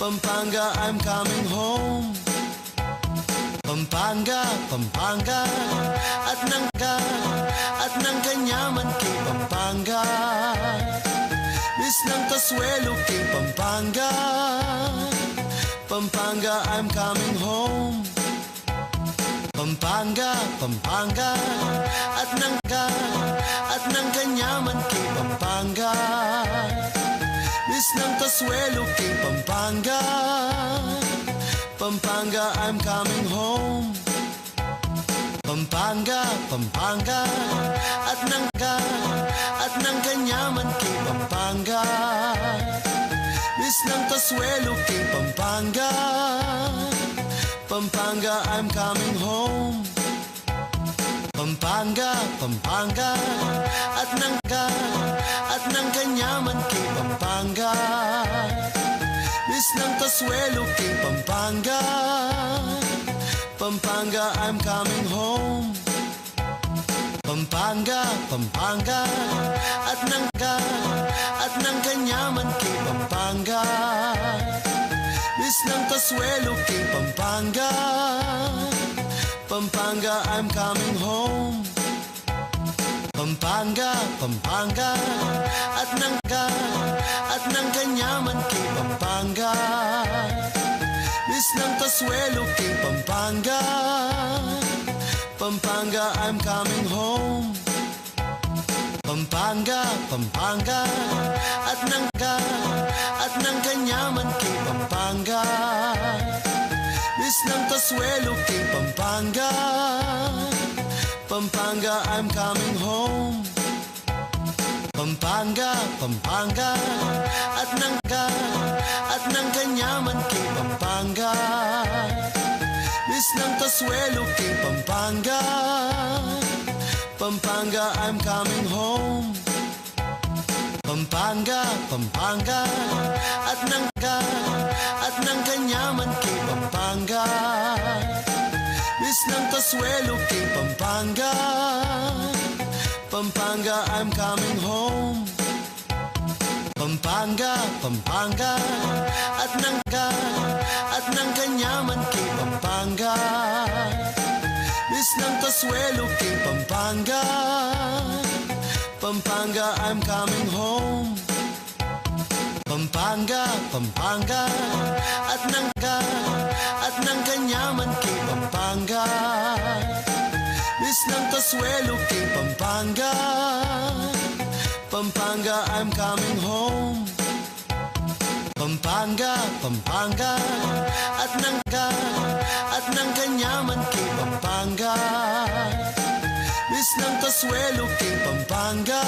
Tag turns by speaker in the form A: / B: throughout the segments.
A: Pampanga, I'm coming home. Pampanga, Pampanga, at ng kanyaman king Pampanga. Miss ng Kasuelo king Pampanga. Pampanga, I'm coming home. Pampanga, Pampanga, at ng kanyaman king Pampanga. Miss ng Kasuelo king Pampanga. Pampanga, I'm coming home. Pampanga, Pampanga, at ng kanyaman king Pampanga. Miss ng Kasuelo king Pampanga. Pampanga, I'm coming home. Pampanga, Pampanga, at ng kanyaman king Pampanga. Miss ng Kasuelo king Pampanga. Pampanga, I'm coming home. Pampanga, Pampanga, at ng kanyaman king Pampanga. Miss ng Kasuelo king Pampanga. Pampanga, I'm coming home. Pampanga, Pampanga, at ng kanyaman king Pampanga. Miss ng Kasuelo king Pampanga. Pampanga, I'm coming home. Pampanga, Pampanga, at ng kanyaman king Pampanga. Miss ng Kasuelo king Pampanga. Pampanga, I'm coming home. Pampanga, Pampanga, at ng kanyaman king Pampanga. Miss ng Kasuelo king Pampanga. Pampanga, I'm coming home. Pampanga, Pampanga, at ng kanyaman king Pampanga. Miss ng Kasuelo king Pampanga. Pampanga, I'm coming home. Pampanga, Pampanga, at ng kanyaman king Pampanga. Miss ng Kasuelo king Pampanga. Pampanga, I'm coming home. Pampanga, Pampanga, at ng kanyaman king Pampanga. Miss ng Kasuelo king Pampanga. Pampanga, I'm coming home. Pampanga, Pampanga, at ng kanyaman king Pampanga. Miss ng Kasuelo king Pampanga.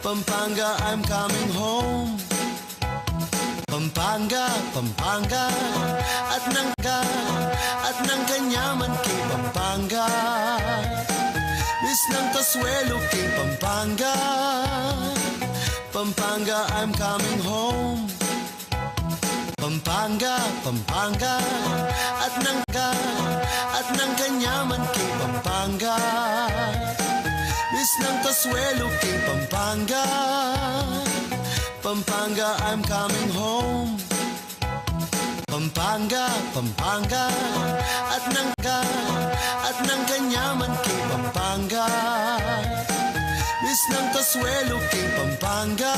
A: Pampanga, I'm coming home. Pampanga, Pampanga, at ng kanyaman king Pampanga. Miss ng Kasuelo king Pampanga. Pampanga, I'm coming home. Pampanga, Pampanga, at ng kanyaman king Pampanga. Miss ng Kasuelo king Pampanga. Pampanga, I'm coming home. Pampanga, Pampanga, at ng kanyaman king Pampanga. Miss ng Kasuelo king Pampanga.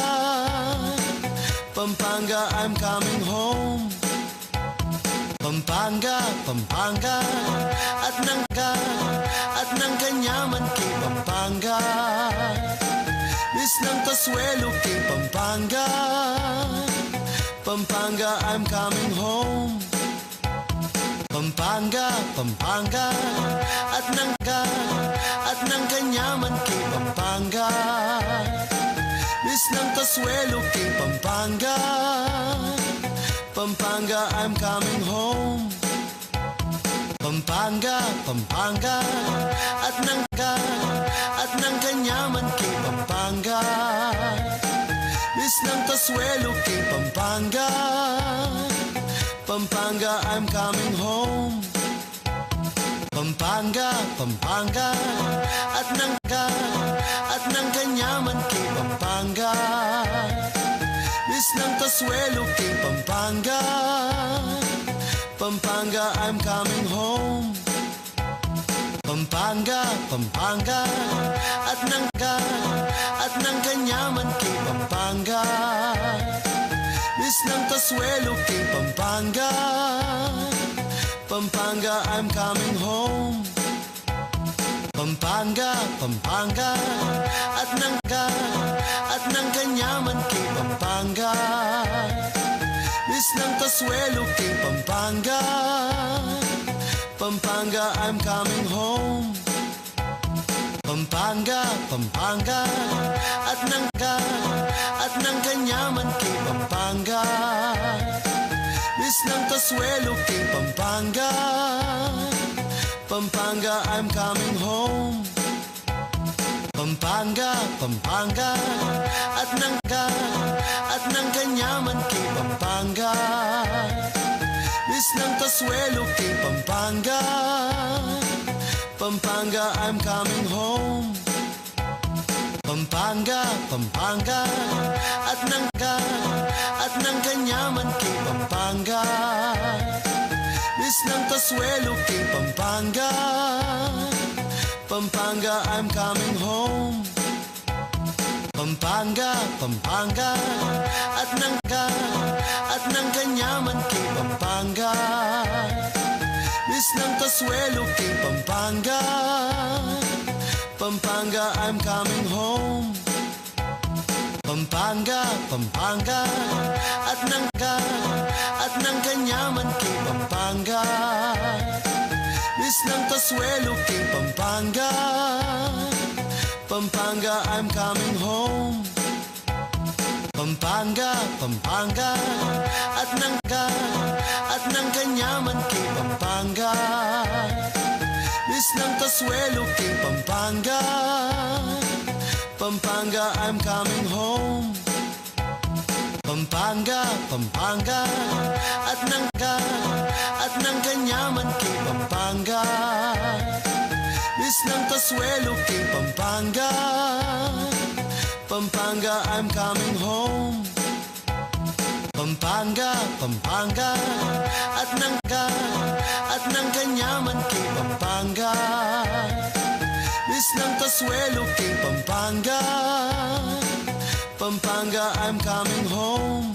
A: Pampanga, I'm coming home. Pampanga, Pampanga, at ng kanyaman king Pampanga. Miss ng Kasuelo king Pampanga. Pampanga, I'm coming home. Pampanga, Pampanga, at ng kanyaman king Pampanga. Miss ng Kasuelo king Pampanga. Pampanga, I'm coming home. Pampanga, Pampanga, at ng kanyaman king Pampanga. Miss ng Kasuelo king Pampanga. Pampanga, I'm coming home. Pampanga, Pampanga, at ng kanyaman king Pampanga. Miss ng Kasuelo, King Pampanga. Pampanga, I'm coming home. Pampanga, Pampanga, at ng kanyaman, King Pampanga. Miss ng Kasuelo, King Pampanga. Pampanga, I'm coming home. Pampanga, Pampanga, at ng kanyaman, King Pampanga. Miss ng Kasuelo, King Pampanga. Pampanga, I'm coming home. Pampanga, Pampanga, at ng kanyaman, King Pampanga. Miss ng Kasuelo, King Pampanga. Pampanga, I'm coming home. Pampanga, Pampanga, at ng kanyaman, King Pampanga. Miss ng Kasuelo, King Pampanga. Pampanga, I'm coming home. Pampanga, Pampanga, at ng kanyaman, King Pampanga. Miss ng Kasuelo, King Pampanga. Pampanga, I'm coming home. Pampanga, Pampanga, at ng kanyaman, King Pampanga. Miss ng Kasuelo, King Pampanga. Pampanga, I'm coming home. Pampanga, Pampanga, at ng kanyaman, King Pampanga. Miss ng Kasuelo, King Pampanga. Pampanga, I'm coming home. Pampanga, Pampanga, at ng kanyaman, King Pampanga. Miss ng Kasuelo, King Pampanga. Pampanga, I'm coming home. Pampanga, Pampanga, at ng kanyaman, King Pampanga. Miss ng Kasuelo, King Pampanga. Pampanga, I'm coming home. Pampanga, Pampanga, at ng kanyaman, King Pampanga. Miss ng Kasuelo, King Pampanga. Pampanga, I'm coming home.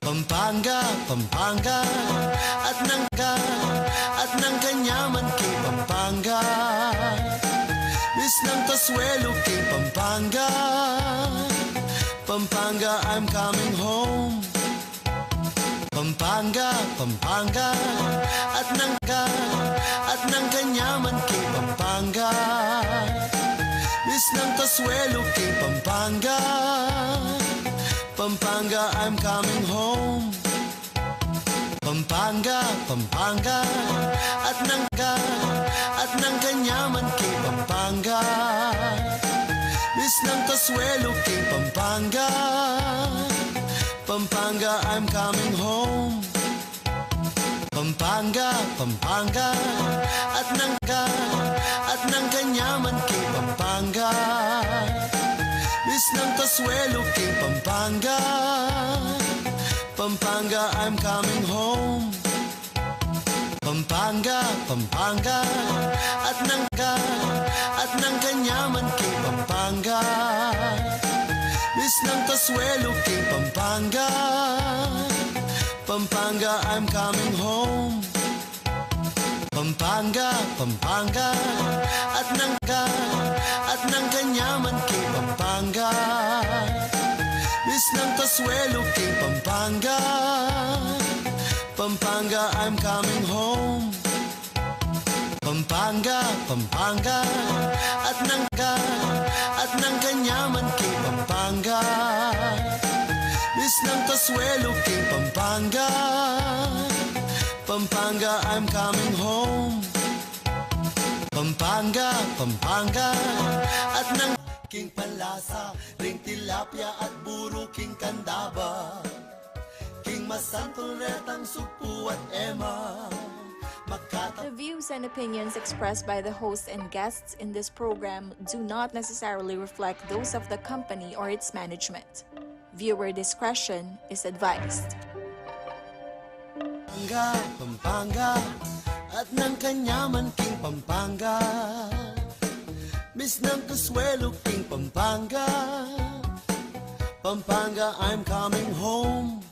A: Pampanga, Pampanga, at ng kanyaman, King Pampanga. Miss ng Kasuelo, King Pampanga. Pampanga, I'm coming home. Pampanga, Pampanga, at ng kanyaman, King Pampanga. Miss ng Kasuelo, King Pampanga. Pampanga, I'm coming home. Pampanga, Pampanga, at ng kanyaman, King Pampanga. Miss ng Kasuelo, King Pampanga. Pampanga, I'm coming home. Pampanga, Pampanga, at ng kanyaman, King Pampanga. Miss ng Kasuelo, King Pampanga. Pampanga, I'm coming home. Pampanga, Pampanga, at ng kanyaman, King Pampanga. Miss ng Kasuelo, King Pampanga. Pampanga, I'm coming home. Pampanga, Pampanga, at ng kanyaman, King Pampanga. Miss ng Kasuelo, King Pampanga. Pampanga, I'm coming home. Pampanga, Pampanga, at ng kanyaman, King Pampanga. Miss ng Kasuelo, King Pampanga. Pampanga, I'm coming home. Pampanga, Pampanga, at ng King Palasa, Ring Tilapia at Buro, King Kandaba, King Masantulretang Supu at Emma.
B: The views and opinions expressed by the host and guests in this program do not necessarily reflect those of the company or its management. Viewer discretion is advised.
A: Pampanga, at ng kanyaman king Pampanga. Miss ng Consuelo king Pampanga. Pampanga, I'm coming home.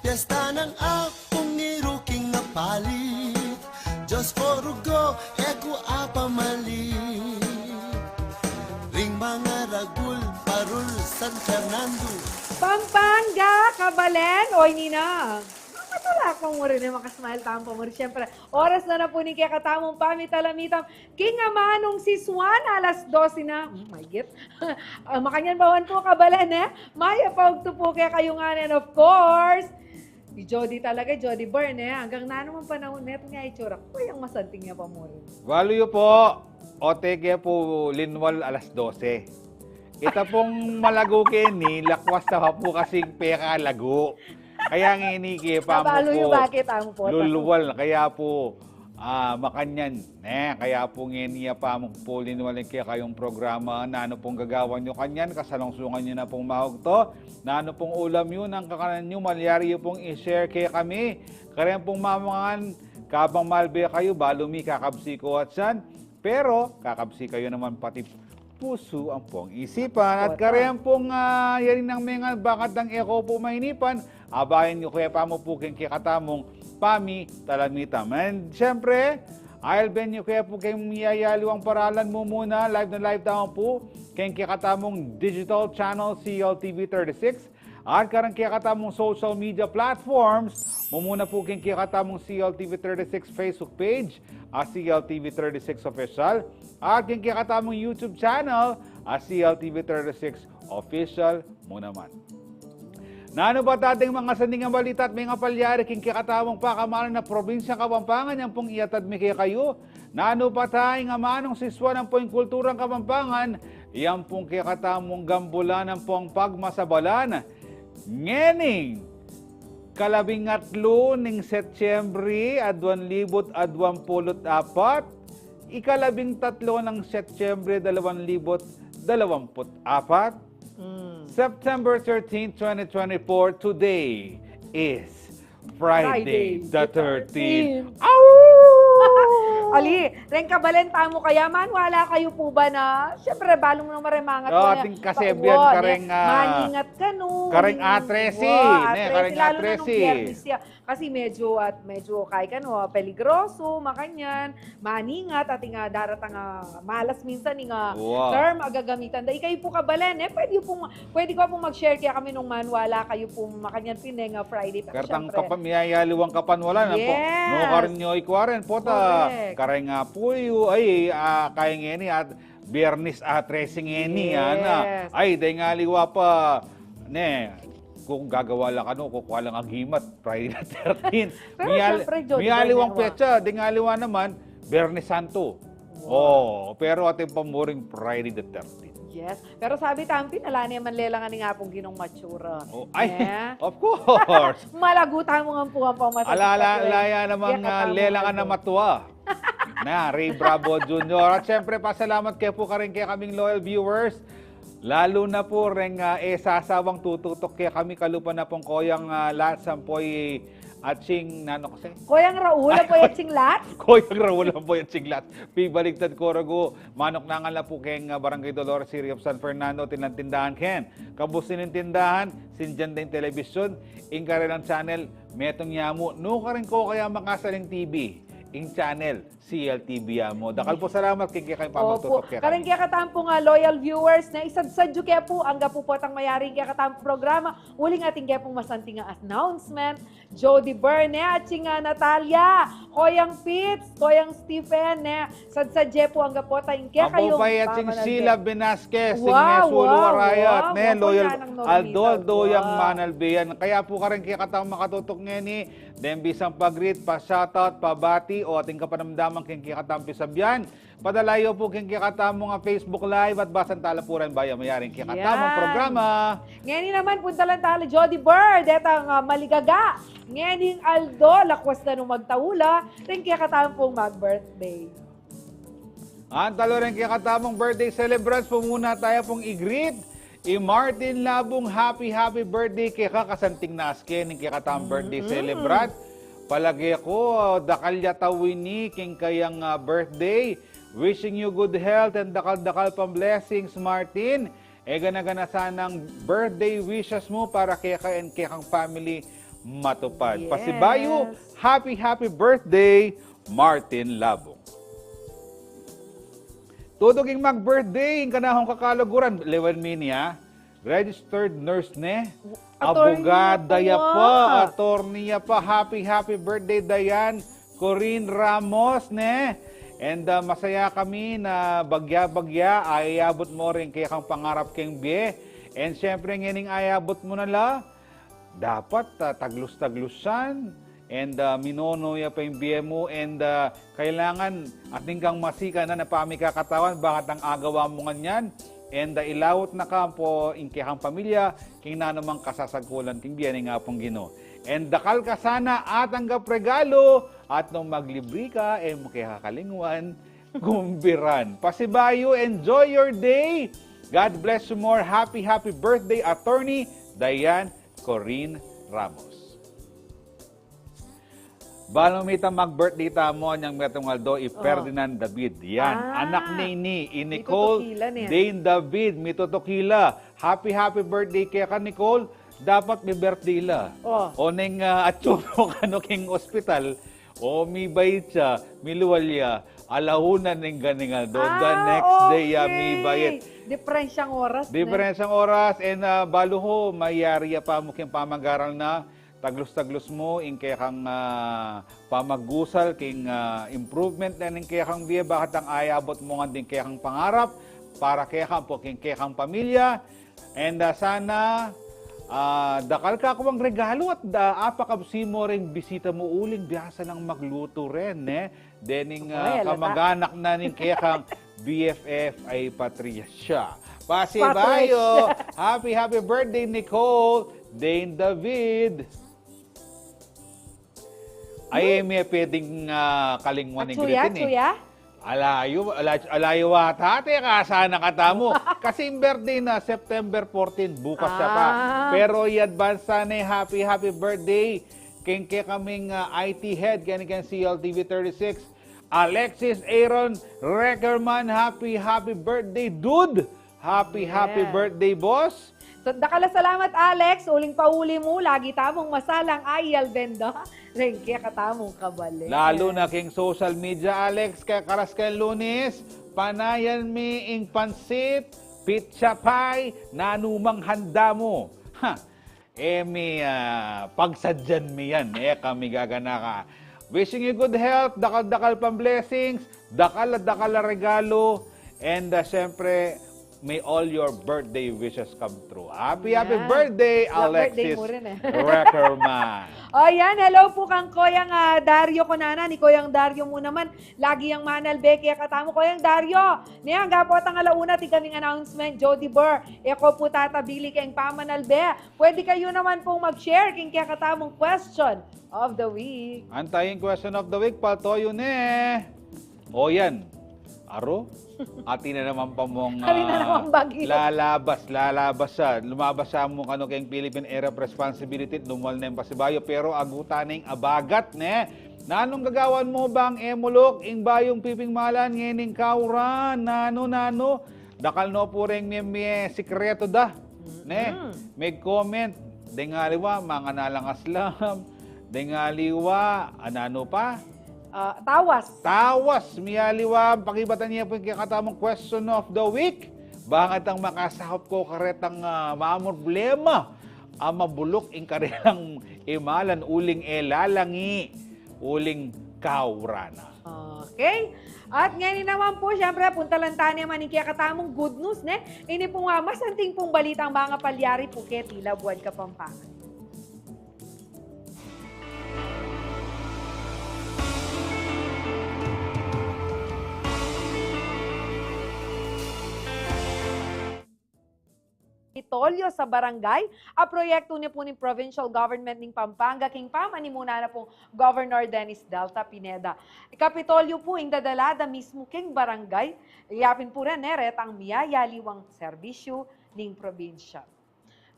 A: Piyesta ng akong ngiro king napalit. Diyos ko rugo, eko apamalit. Ring mga ragul, parul, San Fernando.
C: Pampanga, Kabalen, oy Nina. Matulakang mo rin makasmile tampo mo rin. Siyempre, oras na po ni kaya katamong pamitalamitam. King Amanong si Swan, alas 12 na. My git. Makanyan bawan po, Kabalen, eh. Maya paugto po kaya kayo nga, and of course, si Jody talaga, Jody Byrne, eh. Hanggang na naman panahon neto niya itsura. Uy, ang masanting niya pa mo rin.
D: Value po, OTG po, Linwal, alas 12. Ito pong malago Kenny, lakwas na po kasing peka lago. Kaya nginiki pa mo
C: Nabalo yung
D: po,
C: bakit amo po.
D: lulwal, kaya po makanyan. Kaya po nginiya pa mo po linwal kaya kayong programa na ano pong gagawan nyo kanyan, kasalongsungan nyo na pong mahog to, na ano pong ulam yun, ang kakanan nyo, malyari yung pong i-share kaya kami. Kaya pong mamangan, kabang malbe kayo, balumi kakabsi ko at san, pero kakabsi kayo naman pati puso ang pong isipan. At karyan pong yarin ng mga bakit ng eko po mahinipan, abayan nyo kaya pa mo po keng kikatamong pami talamitam. And syempre, I'll ben nyo kaya po kayong miyayaliwang paralan mo muna, live na live tawang po, keng kikatamong digital channel CLTV 36, at karang kikatamong social media platforms, mo muna po keng kikatamong CLTV 36 Facebook page, CLTV 36 Official, at keng kikatamong YouTube channel, CLTV 36 Official mo naman. Nano ba dating mga sandingang balita at mga palyari king kikatamong pakamalan na probinsya Kapampangan yang pong iatad mi kaya kayo? Nano ba tayong amanong siswa ng pong kulturang Kapampangan yang pong kikatamong gambulan ng pong pagmasabalan? Ngening kalabingatlo ning Setyembre 2024, ikalabing tatlo ng Setyembre 2024, September 13, 2024, today is Friday the 13th.
C: Ali, ren Kabalen tamo kaya man, wala kayo po ba na, syempre, balong nang marimangat
D: Oh, ating kasebyan kareng,
C: maningat ka no.
D: kareng atresi, kareng
C: lalo na nung
D: atresi.
C: Biyernes siya. Kasi medyo kay kano, peligroso, makanyan, maningat, ating daratang malas minsan ng term agagamitan. Dahil kayo po Kabalen, pwede ko pong mag-share kaya kami nung manwala kayo po makanyan pineng Friday. Pero
D: Kartang
C: syempre,
D: kapamiyayaliwang kapanwala na po.
C: Yes.
D: No karon nyo ikwaren po ta.
C: Correct.
D: Kareng puyo ay kaya ngeni at Biyernes tracing ngeni
C: Yes.
D: ay day nga liwa pa kung gagawa lang kukuha lang ang himat Friday the 13th.
C: Pero syempre, Jody,
D: Miyaliwang
C: Bernardo.
D: petsa, di nga liwa naman Biyernes Santo. Oh, pero ating pamuring Friday the 13th.
C: yes. Pero sabi tampi, nala naman lelangan nga pong ginong matsura.
D: Oh, ay,
C: Yeah.
D: of course.
C: Malagutan mo nga po ang pamasagot.
D: Laya namang lelangan na matuwa. Na, Ray Bravo Jr. At syempre, pasalamat kayo po ka rin kaya kaming loyal viewers. Lalo na po rin sasawang tututok kaya kami kalupa na pong koyang lahat sampoy at sing, nano kasi?
C: Koyang Raul, po yung singlat.
D: Koyang Raul po yung singlat. Pibaligtad ko rago. Manok na nga po kayong Barangay Dolores City of San Fernando, tinantindahan ken. Kabusin ng tindahan, sinjan din telebisyon, ingka rin ang channel, metong yamu, no ka rin ko kaya makasaling TV. Ing channel, CLTV mo. Dakal po salamat kay kayo pa magtutok kaya
C: Karang kaya katampo nga loyal viewers na isadsadyo kaya po ang gapo po atang mayaring kaya katampo programa. Uling ating kaya pong masanting nga announcement. Jody Byrne at si nga Natalia, Koyang Pitts, Koyang Stephen, sadsadye po ang gapo tayong kaya
D: Apo
C: kayong
D: pa at sing
C: pamanalde.
D: Sheila Velasquez, sing
C: Wow,
D: Nesulu Arayat,
C: wow, wow,
D: loyal
C: yan ang
D: Aldo
C: nominal.
D: Doyang
C: Wow.
D: Manalbeyan. Kaya po ka rin kaya katang makatutok nga ni, dembisang pag-greet, pa-shoutout, pa-bati, o ating kapanamdamang kaya katampi sabyan. Padalayo po kaya katamo nga Facebook Live at basan tala po rin bayan mayaring kaya katamang
C: Yan.
D: programa.
C: Ngayon naman, punta lang talo, Jody Bird, etang maligaga. Ngayon Aldo, lakwas na nung magtaula, rin kaya katampong mag-birthday.
D: Ang talo rin kaya katamang birthday celebrants po muna tayo pong i-greet. Martin Labong, happy birthday kay kakasanting nasken, kay katang birthday celebrat. Palagi ko, dakalya tawini, king kayang birthday. Wishing you good health and dakal-dakal pang blessings, Martin. Gana-gana sanang birthday wishes mo para kay kang family matupad.
C: Yes.
D: Pasibayo, happy birthday, Martin Labong. Tudoging mag-birthday, yung kanahong kakalaguran, Lewan Minia, registered nurse ne, abogada ya pa, attorney ya pa, happy birthday, Dayan Corinne Ramos ne. And masaya kami na bagya-bagya, ayabot mo rin kaya kang pangarap keng biye. And syempre, ngayon ayabot mo na la, dapat taglus-taglusan. And minono ya pa yung biye mo. And kailangan ating kang masika na napami kakatawan, bakit ang agawa mo ganyan. And ilawot na ka po in kang pamilya, king na namang kasasagkulan king biye nga pong Ginoo. And dakal ka sana at anggap regalo at nung maglibri ka, mo kaya kakalingwan, gumbiran. Pasibayo, enjoy your day. God bless you more. Happy birthday, Attorney Dayan Corinne Ramos. Balong mita mag-birthday tamo niyang metong Aldo, Ferdinand David. Yan, anak ni Nicole Dane David, mitutokila. Happy birthday kaya ka, Nicole. Dapat may birthday la. O neng atsuno ka no king ospital, o mi bayit siya, mi luwalya, alahunan ng ganing Aldo. The next day, mi bayit.
C: Diferensyang oras.
D: Diferensyang oras. And baluho, mayari pa mo king pamagaral na, taglus-taglus mo, in kaya kang pamagusal, king improvement na ning kaya kang biya, bakit ang ayabot mo nga din kaya kang pangarap, para kaya kang po, king kaya kang pamilya. And sana, dakal ka ko ang regalo at apakabsi mo rin bisita mo uling biyasa ng magluto rin, Dening kamag-anak na ning kaya kang BFF ay Patricia. Pasibayo, happy birthday, Nicole Dane David. Ay, may pwedeng kalingwan ng gritin Alayo ata, teka, sana katamo. Kasi yung birthday na, September 14, bukas siya pa. Pero i-advance sana happy birthday. King kaming IT head, kanikan CLTV 36. Alexis Aaron Reckerman, happy birthday, dude. Happy birthday, boss.
C: So, dakala salamat, Alex. Uling pauli mo, lagi tamong masalang ayal benda. Rengke katamong kabali.
D: Lalo na king social media, Alex, kaya karas kay Lunes, panayan mi ing pansit, pizza pie, nanumang handa mo. May pagsadyan mi yan, kami gagana ka. Wishing you good health, dakal-dakal pang blessings, dakal regalo, and syempre, may all your birthday wishes come true. Happy birthday, Alexis Reckerman.
C: O yan, hello po kang Koyang Dario Konana. Ni Koyang Dario mo naman, lagi yung manalbe. Kaya katamo Koyang Dario. Niyan, gapot ang alauna, tiganing announcement, Jody Burr. Eko po tatabili kayong pamanalbe. Pwede kayo naman pong mag-share kung kaya katamong question of the week.
D: Antayin question of the week, patoyo O yan, aro? Ati na naman pa mong lalabas siya. Lumabas siya mo kano kayong Philippine Area of Responsibility, lumal na yung pasibayo, pero agutaning abagat, Nanong gagawan mo bang emulok, ing bayong piping malan, ngening kauran, nano, dakal no po rin may sikreto da, may comment, dengaliwa, mga nalangaslam, dengaliwa, anano pa? Tawas, miyaliwa, pakibatan niya po yung kakatamang question of the week. Bakit ang makasahop ko karetang problema? Mabulok in karetang imalan, uling elalangi, uling kaurana.
C: Okay. At ngayon naman po, syempre, punta lang tayo naman yung kakatamang good news, Ini po nga, masanting pong balitang mga palyari po tila buwan Kapampangan. Kapitolyo sa barangay, a proyekto niya po ni Provincial Government ng Pampanga, king pamanimuna na pong Governor Dennis Delta Pineda. Kapitolyo po, ing dadalada mismo king barangay, iyapin po rin, retang miyaya liwang serbisyo, ning probinsya.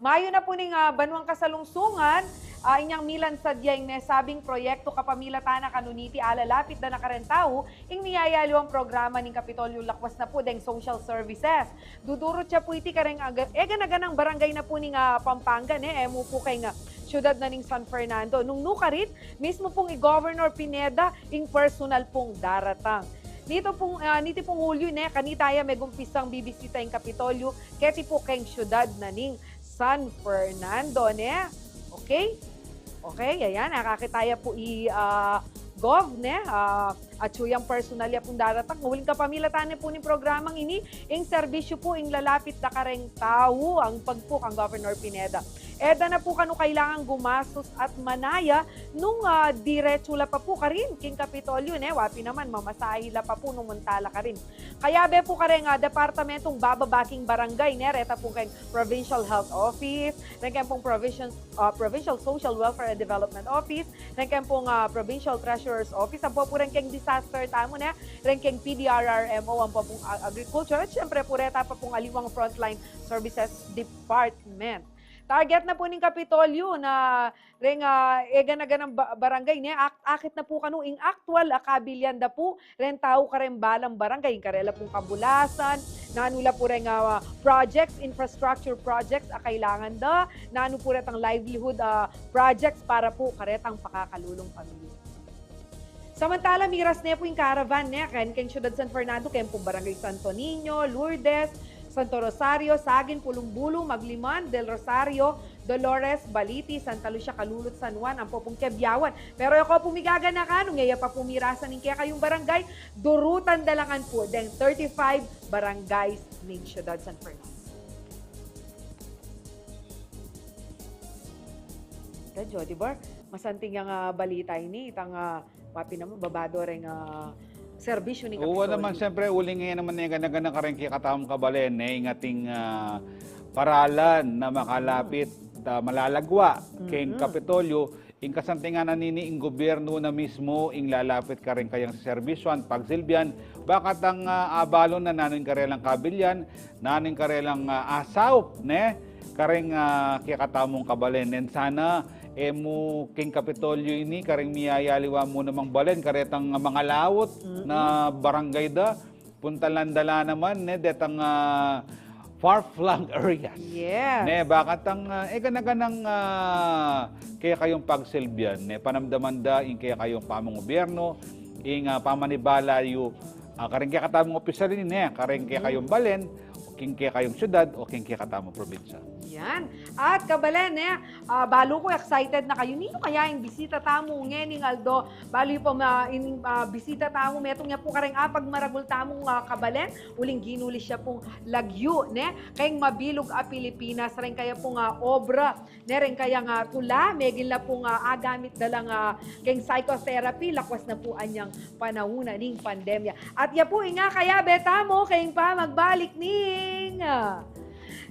C: Mayo na po ning banwang kasalungsungan, inyang milan sadyang sabing proyekto kapamilatana kanuniti alalapit na nakarentaw, ing niyayalo ang programa ning Kapitolyo Lakwas na po deng social services. Dudurot siya po iti kareng ganaganang barangay na po ning Pampanga, mo po kay syudad na ning San Fernando. Nung nukarit, mismo pong i-Governor Pineda, ing personal pong daratang. Nito pong Hulyo, kanitaya may gumpisang bibisita yung Kapitolyo, keti po keng syudad na ning San Fernando, Okay? Okay, ayan, nakakitaya po Gov, at suyang personal ya pong daratang. Huling kapamilatan po ng programang ini, ing serbisyo po, ing lalapit na kareng tao, ang pagpuk ang Governor Pineda. Eda na po kano kailangan gumastos at manaya nung diretso la pa po ka rin king Kapitolyo, wapi naman mamasahi la pa po nung muntala ka rin. Kaya be po ka rin departamentong bababaking barangay, reta po kayong Provincial Health Office, rin pong Provincial Social Welfare and Development Office, rin pong Provincial Treasurer's Office, ang po rin kayong disaster tamo, rin kayong PDRRMO, ang po pong Agriculture, at syempre po reta pa pong aliwang Frontline Services Department. Target na po ning Kapitolyo na ring ganang barangay akit na po kanu ing actual kabilyan da po ren tao ka rin balang barangay ing karela pong kabulasan nanula po rin projects, infrastructure projects kailangan da nanu po retang livelihood projects para po karetang pakakalulong pamilya. Samantala, miras na po yung caravan keng Ciudad San Fernando, keng pong Barangay Santo Niño, Lourdes, Santo Rosario, Sagin, Pulong-Bulong, Magliman, Del Rosario, Dolores, Baliti, Santa Lucia, Calulot, San Juan, ang popong Kebyawan. Pero ako pumigaga na nung ngaya pa pumirasan ng kaya kayong barangay, durutan dalangan po deng 35 barangays ng Ciudad San Fernando. Kadyo, di ba? Masanting yung balita ini, itang papi naman, babado rin serbisyo ni Kapitolyo.
D: Oo naman, siyempre, uling ngayon naman yung ganaganang karengki katamang kabalen, ingating paralan na makalapit, malalagwa, keng Kapitolyo, ing kasantingan na nini ing gobyerno na mismo, ing lalapit ka rin kayang serbisyon, pagsilbihan, bakat ang abalon na nanin karelang kabilyan, nanin karelang asaw, kareng kikatamong kabalen, and sana, mo king Kapitolyo ini kareng miyayaliwa mo namang balen karetang mga lawot na barangay da puntalandala naman detang far-flung areas.
C: Yes.
D: Bakat ang ganaganang kaya kayong pagsilbihan panamdaman da in kaya kayong pamong gobyerno ing pamanibala yu kareng kaya katamong opisyalin kareng kaya kayong balen king kaya kayong syudad o king kaya katamong probinsya.
C: Yan. At kabalen, balo ko excited na kayo. Nino kaya yung bisita tamo ngening Aldo. Balo yung bisita tamo. Metong niya po kareng pag maragul tamong kabalen. Uling ginuli siya pong lagyo. Kayong mabilog Pilipinas. Ren kaya pong obra. Ren kaya tula. Megin na pong agamit dalang kayong psychotherapy. Lakwas na po anyang panahuna ning pandemya. At ya po nga kaya betamo kayong pa magbalik ning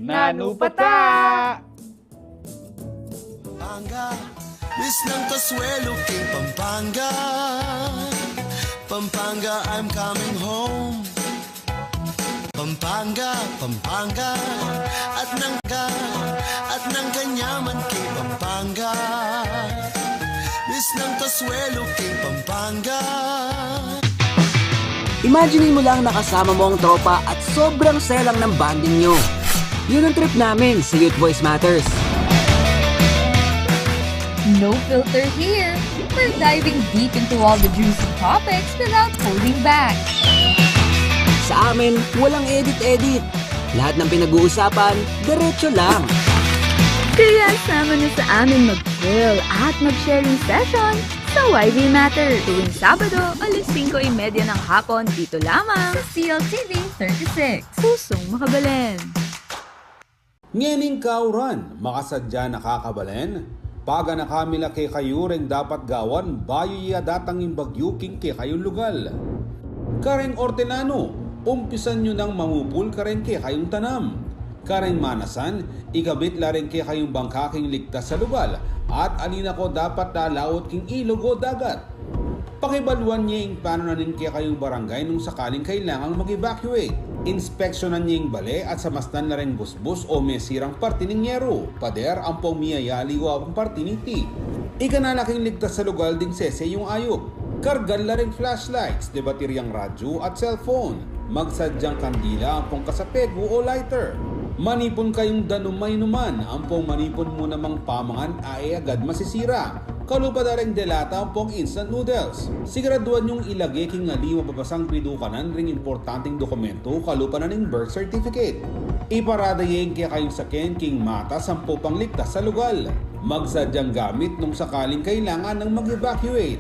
D: Nanupata!
A: Pampanga, bis ng Kasuelo, King Pampanga. Pampanga, I'm coming home. Pampanga, Pampanga, at ng kanyaman, King Pampanga. Bis ng Kasuelo, King Pampanga.
E: Imagine mo lang nakasama mo ang tropa at sobrang saya lang ng bonding nyo. Yun ang trip namin sa Youth Voice Matters.
F: No filter here. We're diving deep into all the juicy topics without holding back.
E: Sa amin, walang edit-edit. Lahat ng pinag-uusapan, diretso lang.
F: Kaya sama na sa amin mag-chill at mag-sharing session sa YV Matter tuwing Sabado, 5:30 ng hapon dito lamang sa CLTV 36. Pusong Makabalen.
G: Ngening kauran, makasadya nakakabalen. Paga na kamila kay kayo ring dapat gawan, bayo iya datang imbagyuking kay kayong lugal. Kareng ortenano, umpisan nyo nang mamupul karen kay kayong tanam. Kareng manasan, ikabit la rin kay kayong bangkaking ligtas sa lugal. At alina ko dapat dalaot king ilog o dagat. Pakibaluan niya yung paano na rin kay kayong barangay nung sakaling kailangang mag-evacuate. Inspeksyonan niya yung bale at samastan na rin busbus o mesirang parte ng yero. Pader ang pong miyayali o ang parte ng ti. Ikanalaking ligtas sa lugar ding sese yung ayok. Kargal na rin flashlights, de bateryang radyo at cellphone. Magsadyang kandila ang pong kasapego o lighter. Manipon kayong danumay numan, ang pong manipon mo namang pamangan ay agad masisira. Kalupa na rin delata ang pong instant noodles. Siguraduhan yung ilagay king ngali mapapasang pidukanan ring importanteng dokumento kalupa na ning birth certificate. Iparadayin kaya kayong sakin king mata sampo pang ligtas sa lugal. Magsadyang gamit nung sakaling kailangan ng mag-evacuate.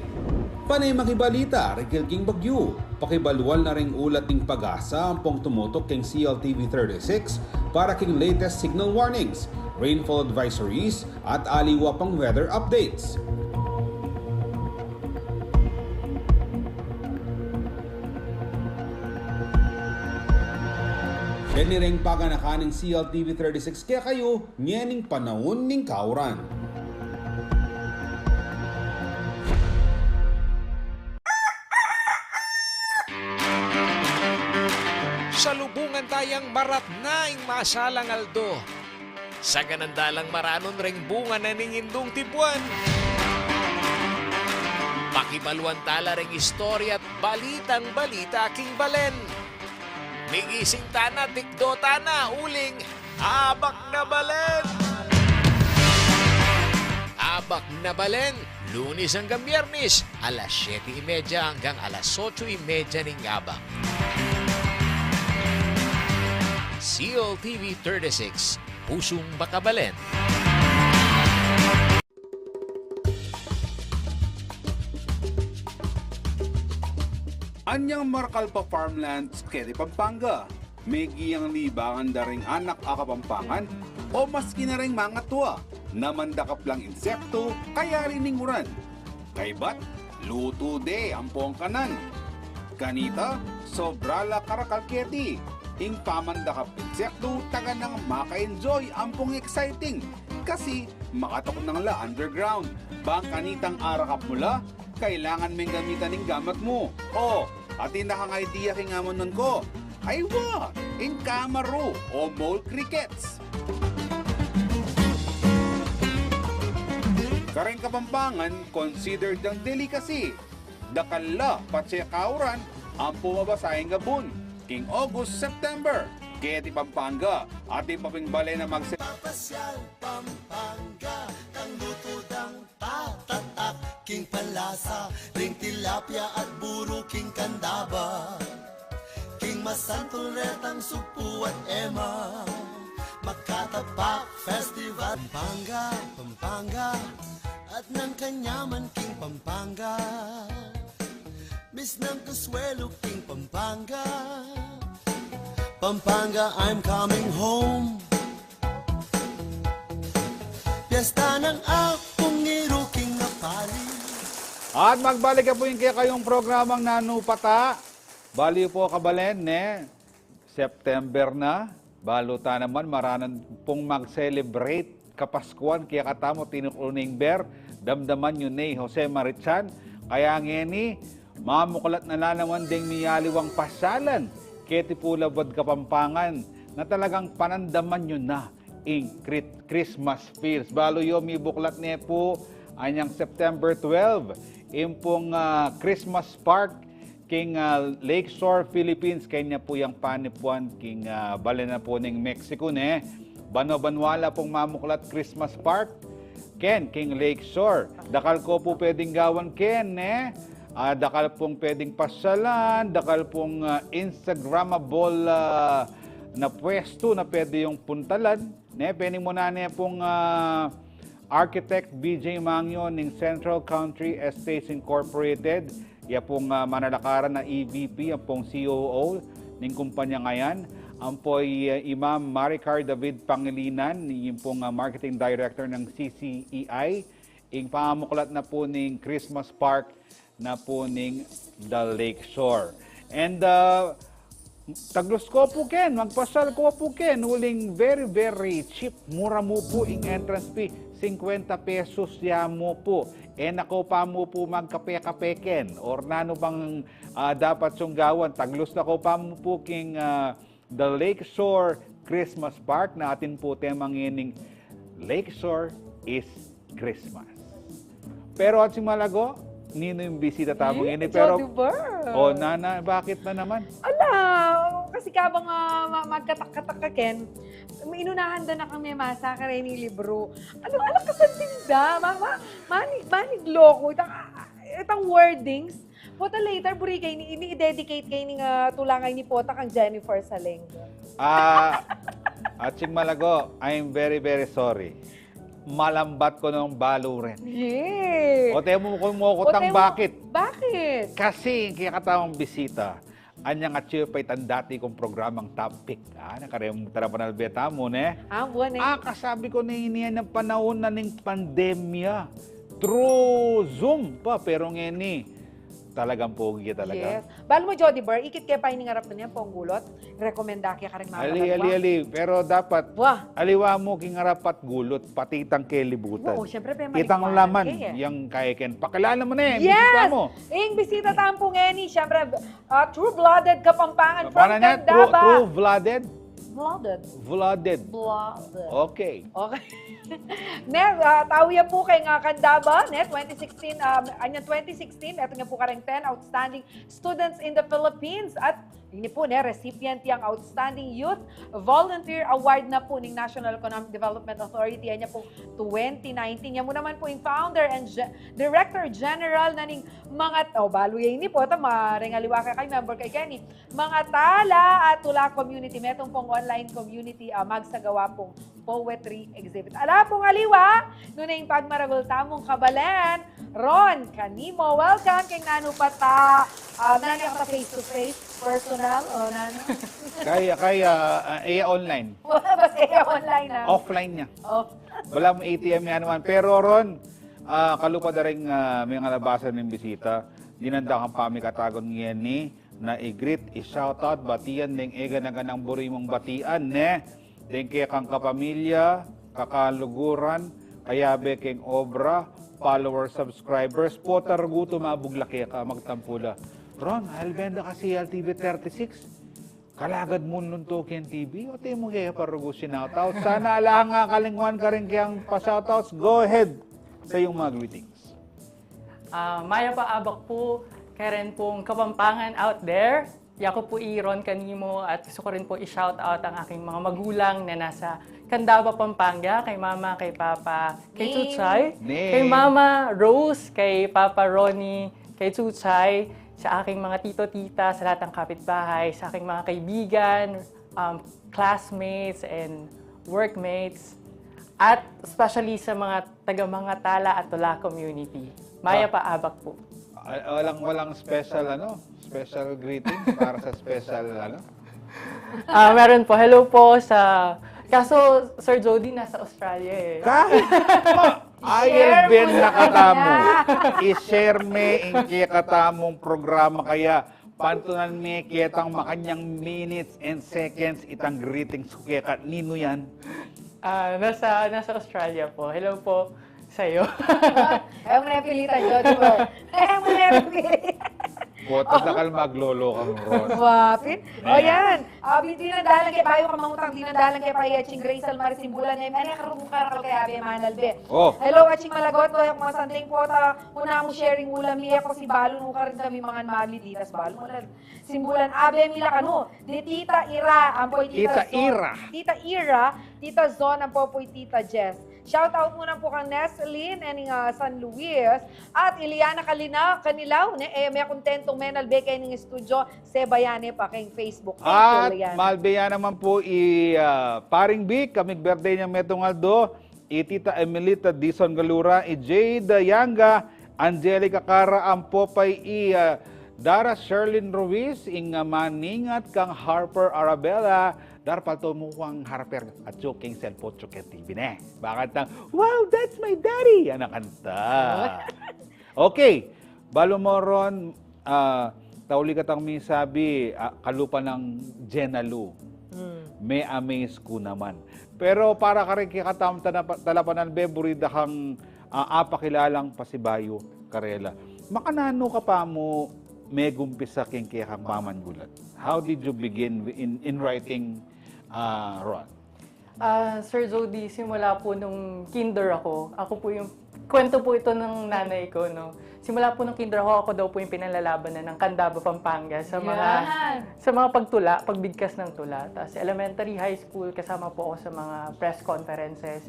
G: Panay makibalita, Rigel King Bagyo. Pakibalual na ring ulat ng pag-asa ang pong tumutok king CLTV 36 para king latest signal warnings, rainfall advisories at aliwa pang weather updates. Kaniring paganakan ng CLTV 36 kaya kayo nyening panahon ng kauran.
H: Salubungan tayang marat na ing masalang aldo. Sa ganandalang maranon ring bunga na ningindong tibuan. Pakibaluan tala ring istorya at balitang balita king balen. Migising tana, tikdo tana, uling, abak na balen! Abak na balen, Lunes hanggang Biyernes, alas 7:30 hanggang alas 8:30 ning abak. CLTV 36, Pusong Bakabalen.
G: Anyang Markalpa Farmlands, Keri Pampanga. May giyang libangan daring anak akapampangan o maski na ring mga tuwa na mandakap lang insekto kaya rininguran. Kaybat, luto de ang pong kanan. Kanita, sobrala karakalketi. Ing pamandakap insekto taga nang maka-enjoy ang pong exciting. Kasi makatok nang la underground. Bang kanitang arakap mula, kailangan may gamitan ng gamat mo. O, atin na kang idea king amon nun ko. Ay wa, in kamaro o mole crickets. Kareng Kapampangan, considered ang delicacy. Dakala, patse kauran, ang pumabasahing gabon. King August, September. Kaya ti Pampanga, ating papingbale na
A: Papasyal Pampanga, ang luto ng tatatak, king palasa, ring tilapia at buro, king kandaba, king masantulretang supu at ema, Makatapak Festival. Pampanga, Pampanga, at ng kanyaman, king Pampanga, Miss ng Kasuelo, king Pampanga, Pampanga, I'm coming home. Piyesta ng akong iruking na pali.
D: At magbalik ka po yung kaya kayong programang Nanupata. Bali po kabalen, September na. Baluta naman, maranan pong mag-celebrate kapaskuan. Kaya katamo, tinukuning ber. Damdaman yun Jose Marichan. Kaya ngeni, mamukulat na naman ding miyaliwang pasalan. Keti po labad Kapampangan na talagang panandaman nyo na in Christmas feels. Balo yung may buklat niya po anyang September 12. Impong Christmas Park king Lakeshore, Philippines. Kanya po yung panipuan king balena po ng Mexico. Bano-banwala pong mamuklat Christmas Park. King Lakeshore. Dakal ko po pwedeng gawan dakal pong pwedeng pasyalan, dakal pong Instagrammable na pwesto na pwede yung puntalan. Pwede mo na pong Architect BJ Mangyo ng Central Country Estates Incorporated. Yan pong manalakaran na EVP, ang pong COO ng kumpanya ngayon. Ang po Imam Maricar David Pangilinan, yung pong Marketing Director ng CCEI. Yung pamuklat na po ng Christmas Park na po ning The Lakeshore. And taglos ko po magpasal ko po uling very very cheap, mura mo po ing entrance fee, 50 pesos ya mo po. Nako pa mo po magkape-kape or nano bang dapat sunggawan, taglos na ko pa mo po king the Lakeshore Christmas Park na atin po temang ining Lakeshore is Christmas. Pero at si Malago, nino yung bisita tamang ini. Pero, oh, nana, bakit na naman?
C: Ala, kasi kabang magkatak-katak ka, Ken, inunahan na kami masa ka rin yung libro. Alam ka sa tinda, manigloko, itang wordings. Pota later, buri kayo, ini-dedicate kayo ng tulangay ni Pota kang Jennifer Salenggo.
D: At si Malago, I'm very, very sorry. Malambat ko ng balo rin.
C: Yeah.
D: O tayo mo kumukutang bakit?
C: Bakit?
D: Kasi kaya katawang bisita, anyang atyo pa'y tandati kong programang topic. Nakarayong tarapan albeta mo, ne?
C: Buwan eh.
D: Kasabi ko na iniyan ng panahon na ng pandemya. Through Zoom pa, pero ngeni, talagang pogi talaga.
C: Yes. Balo mo, Jody Bar, ikit kaya pa iningarap na niya, ponggulot. Rekomenda kaya ka rin mga
D: Ali. Pero dapat,
C: Wah.
D: aliwa mo kingarap at gulot, pati itang kelibutan.
C: Oo, syempre, pa
D: Kitang laman, yung kaya pakilala mo na bisita
C: Yes!
D: mo.
C: Ing bisita tampong eni, syempre, true-blooded Kapampangan from
D: Paano niya?
C: Candaba.
D: True-blooded?
C: Blooded.
D: Okay.
C: Okay. Net, tawiya po kay nga Candaba, net 2016, anyang 2016, eto nga po kareng 10 outstanding students in the Philippines at ini po recipient yang Outstanding Youth Volunteer Award na po ng National Economic Development Authority. Yan po 2019. Yan mo naman po yung founder and Director General na ning mga, baluya ini po, marengaliwa ka kay member kay Kenny, mga tala at tula community, metong pong online community, magsagawa pong poetry exhibit. Ala pong aliwa, nuna yung pagmaragol tamong kabalen, Ron, kanimo, welcome kay Nano Pata, nani ka face-to-face, personal, o nano?
D: Kaya online.
C: Basta online na.
D: Offline niya.
C: Oh.
D: Wala mo ATM yan naman. Pero Ron, kalupad na rin may nga labasan ng bisita. Dinanda kang pamikatagon ngayon ni na i-greet, i-shoutout, batian, ng egan-agan ang buri mong batian, ne? Deng kaya kang kapamilya, kakaluguran, kaya beking obra, followers, subscribers, po targuto mabuglaki ka, magtampula. Ron, halbenda ka si LTV 36. Kalagad mo nun token TV. O tayo mo kaya parugo sinoutout. Sana ala nga kalingwan ka rin kayang pa-shoutouts. Go ahead sa iyong mga greetings.
I: Maya pa abak po, kaya rin pong Kapampangan out there. Yako po Ron kanimo at gusto ko rin po i-shoutout ang aking mga magulang na nasa Candaba, Pampanga, kay Mama, kay Papa, kay Chuchay, kay Mama Rose, kay Papa Ronnie, kay Chuchay, sa aking mga tito-tita, sa lahat ng kapitbahay, sa aking mga kaibigan, classmates and workmates, at especially sa mga taga-mga tala at tula community. Maya pa abak po.
D: Walang special special greetings para sa special
I: Meron po. Hello po sa... Kaso, Sir Jody, nasa Australia eh.
D: Kahit ayaw ben nakatamo. I-share me in kaya katamong programa kaya pantunan me kitang makanyang minutes and seconds itang greetings ko kaya nino yan.
I: Nasa Australia po. Hello po sa'yo.
C: Ayaw mo na yung pilitan, Jody Bar. Ayaw mo na yung pilitan.
D: Bota na kal maglolo kang Ron.
C: Wapin. O yan. Dinadalan kay Bayo Kamangutang, dinadalan kay Payaching Grace Almar Simbulan na yung karumukara kay Abe Manalbe.
D: Oh.
C: Hello, Aching Malagot. Kaya kung masanding po, una mo sharing ulam niya ko si Balo nung ka rin kami mga mali ditas. Balo mo lang. Simbulan Abe Mila Kano. Di Tita Ira, ampoy Tita Zon. Tita Ira, Tita Zon, ampoy Tita Jess. Shout out muna po kang Neslin and San Luis at Iliana Kanilaw may kontentong menalbe kay ning studio Sebayane pa kay Facebook.
D: At malbeya naman po paring Big, kamig birthday niya metong Aldo, Tita Emelita Dison Galura, Jade Yanga, Angelica Cara, ang popay Dara Sherlyn Ruiz, Maningat kang Harper Arabella, Darpalto mo kang Harper at Choking Cellphone Choking TV ne. Bakit tang, wow, that's my daddy! Yan ang kanta. Okay, balo mo ron, tauli ka tang may sabi, kalupa ng Jenalu. May amaze ko naman. Pero para ka rin kikatam talapanan beburida kang apakilalang pasibayo karela. Makanano ka pa mo may gumpisa king kaya kang pamangulat? How did you begin in writing, Ron?
I: Sir Zodi, simula po nung kinder ako po yung, kwento po ito ng nanay ko, no? Simula po nung kinder ako daw po yung pinalalabanan ng Candaba, Pampanga sa mga pagtula, pagbigkas ng tula. Tapos elementary, high school, kasama po ako sa mga press conferences.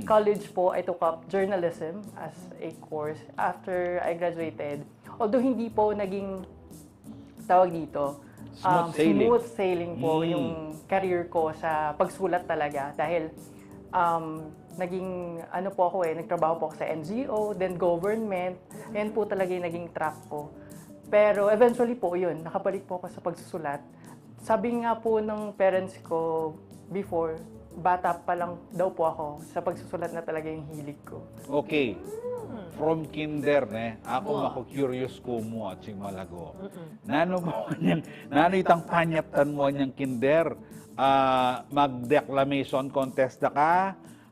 I: College po, I took up journalism as a course after I graduated. Although hindi po naging tawag dito, smooth sailing po yung career ko sa pagsulat talaga. Dahil naging po ako nagtrabaho po ako sa NGO, then government. Yan po talaga yung naging track ko. Pero eventually po yun, nakabalik po ako sa pagsusulat. Sabi nga po ng parents ko before, bata pa lang daw po ako, sa pagsusulat na talaga yung hilig ko.
D: Okay. From kinder, ako curious ko mo at sing malago. Nano itang panyaptan mo niyang kinder? Mag-declamation contest na ka?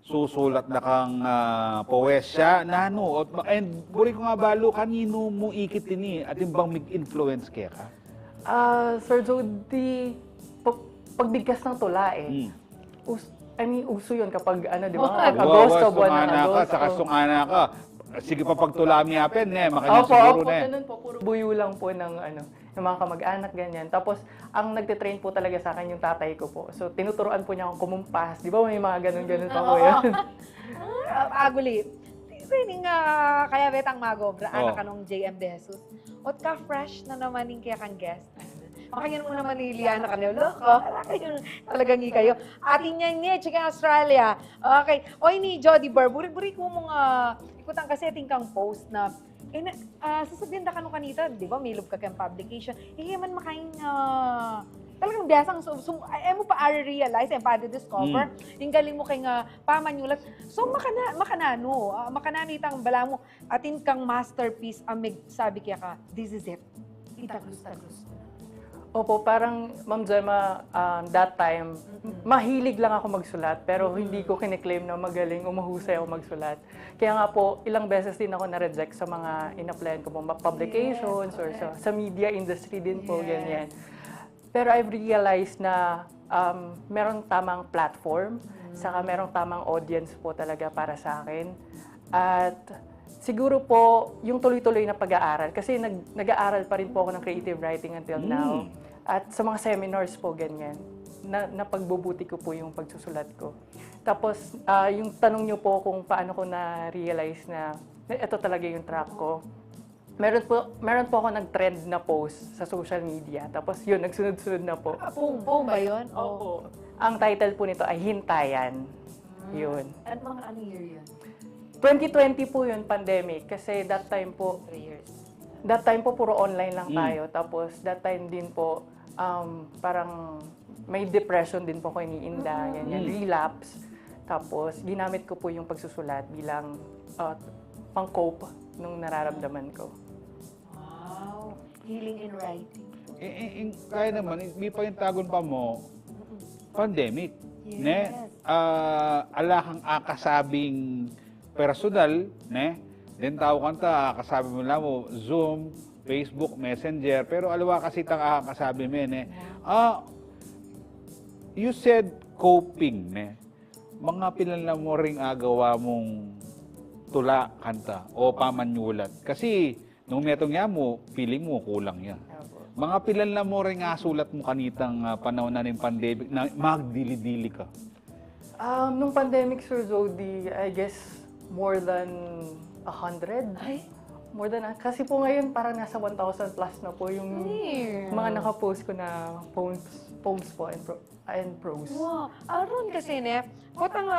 D: Susulat na kang poesya? Nano? And buri ko nga balo, kanino mo ikit ini? At yung bang mag-influence kaya ka?
I: Sir Jody, pagbigkas ng tula uso yun kapag di ba? Agosto, buwan ng Agosto.
D: Saka sungana ka. Sige pa pagtulami apen, makanya siguro na.
I: Ganun po, puro buyo lang po ng ng mga kamag-anak, ganyan. Tapos, ang nagtitrain po talaga sa akin yung tatay ko po. So, tinuturoan po niya akong kumumpas. Di ba may mga ganun-ganun pa po yun?
C: Aguli. Training kaya betang magobra, anak ka nung JM De Jesus. Ot ka fresh na naman yung kaya kang guest. Makayan mo naman ni Liana Canelo. Talagang kayo. Ating niya chicken Australia. Okay. Oy ni Jody Burr, buri-buri ko mong ikutan kasi ating kang post na sasabihin da ka nung kanita, di ba, may love ka kang publication. Man makain talagang biyasang mo pa realize, pa discover, yung galing mo kay pamanyulat. So makanano itang bala mo, atin kang masterpiece, sabi kaya ka, this is it. Itaglos-taglos.
I: Opo, parang Ma'am Gemma, that time, mahilig lang ako magsulat, pero hindi ko kiniklaim na magaling o mahusay ako magsulat. Kaya nga po, ilang beses din ako na-reject sa mga in-applyan ko po, publications or sa media industry din po, ganyan. Pero I've realized na merong tamang platform, saka merong tamang audience po talaga para sa akin. At siguro po, yung tuloy-tuloy na pag-aaral, kasi nag-aaral pa rin po ako ng creative writing until now. At sa mga seminars po, ganyan, na pagbubuti ko po yung pagsusulat ko. Tapos, yung tanong nyo po kung paano ko na-realize na ito talaga yung track ko, meron po ako nag-trend na post sa social media. Tapos yun, nagsunod-sunod na po.
C: Boom ba yun?
I: Opo. Ang title po nito ay Hintayan. Yun.
C: At mga ano year yun?
I: 2020 po yun, pandemic. Kasi that time po,
C: 3 years.
I: That time po puro online lang tayo. Tapos that time din po, parang may depression din po ko iniinda, ganyan, relapse. Tapos ginamit ko po yung pagsusulat bilang pang-cope nung nararamdaman ko.
C: Wow. Healing in writing.
D: Kaya naman, may paintagon pa mo, pandemic.
C: Yes.
D: Ala kang akasabing personal, then tao kanta, kasabi mo lang mo, Zoom, Facebook, Messenger, pero alawa kasi tang kasabi mo you said coping, mga pilan mo ring agawa mong tula, kanta, o pamanyulat. Kasi, nung metong nga mo, feeling mo, kulang yan. Mga pilan na mo rin sulat mo kanitang panahon na ng pandemic na magdili-dili ka?
I: Nung pandemic, Sir Zodi, I guess more than 100.
C: Ay?
I: More than, kasi po ngayon parang nasa 1,000 plus na po yung mga nakapost ko na poems po and prose.
C: Wow. Aron kasi kotang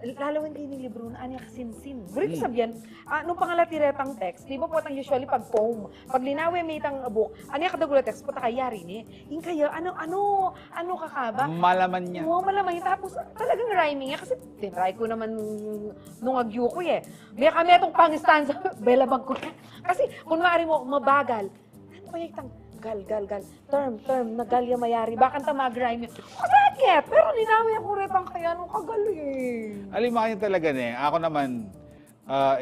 C: lalawin kayo ng libro na anya kasinsin. Buri sabihan, nung pangalatiretang text, di ba potang usually pag poem, pag linawin may itang book, anya kadagula text, pota kayari yung kaya, ano kakaba?
D: Malaman niya.
C: Oo, malaman niya. Tapos talagang rhyming niya, kasi tinry ko naman nung agyo ko May kami itong pangistanza, belabag ko Kasi kung maaari mo, mabagal. Ano kaya itang gal, term, na galya mayari, bakan ta mag-rhyme yun. Sakit! Pero ninawi ako retang kaya nung kagaling.
D: Alimakin talaga Ako naman,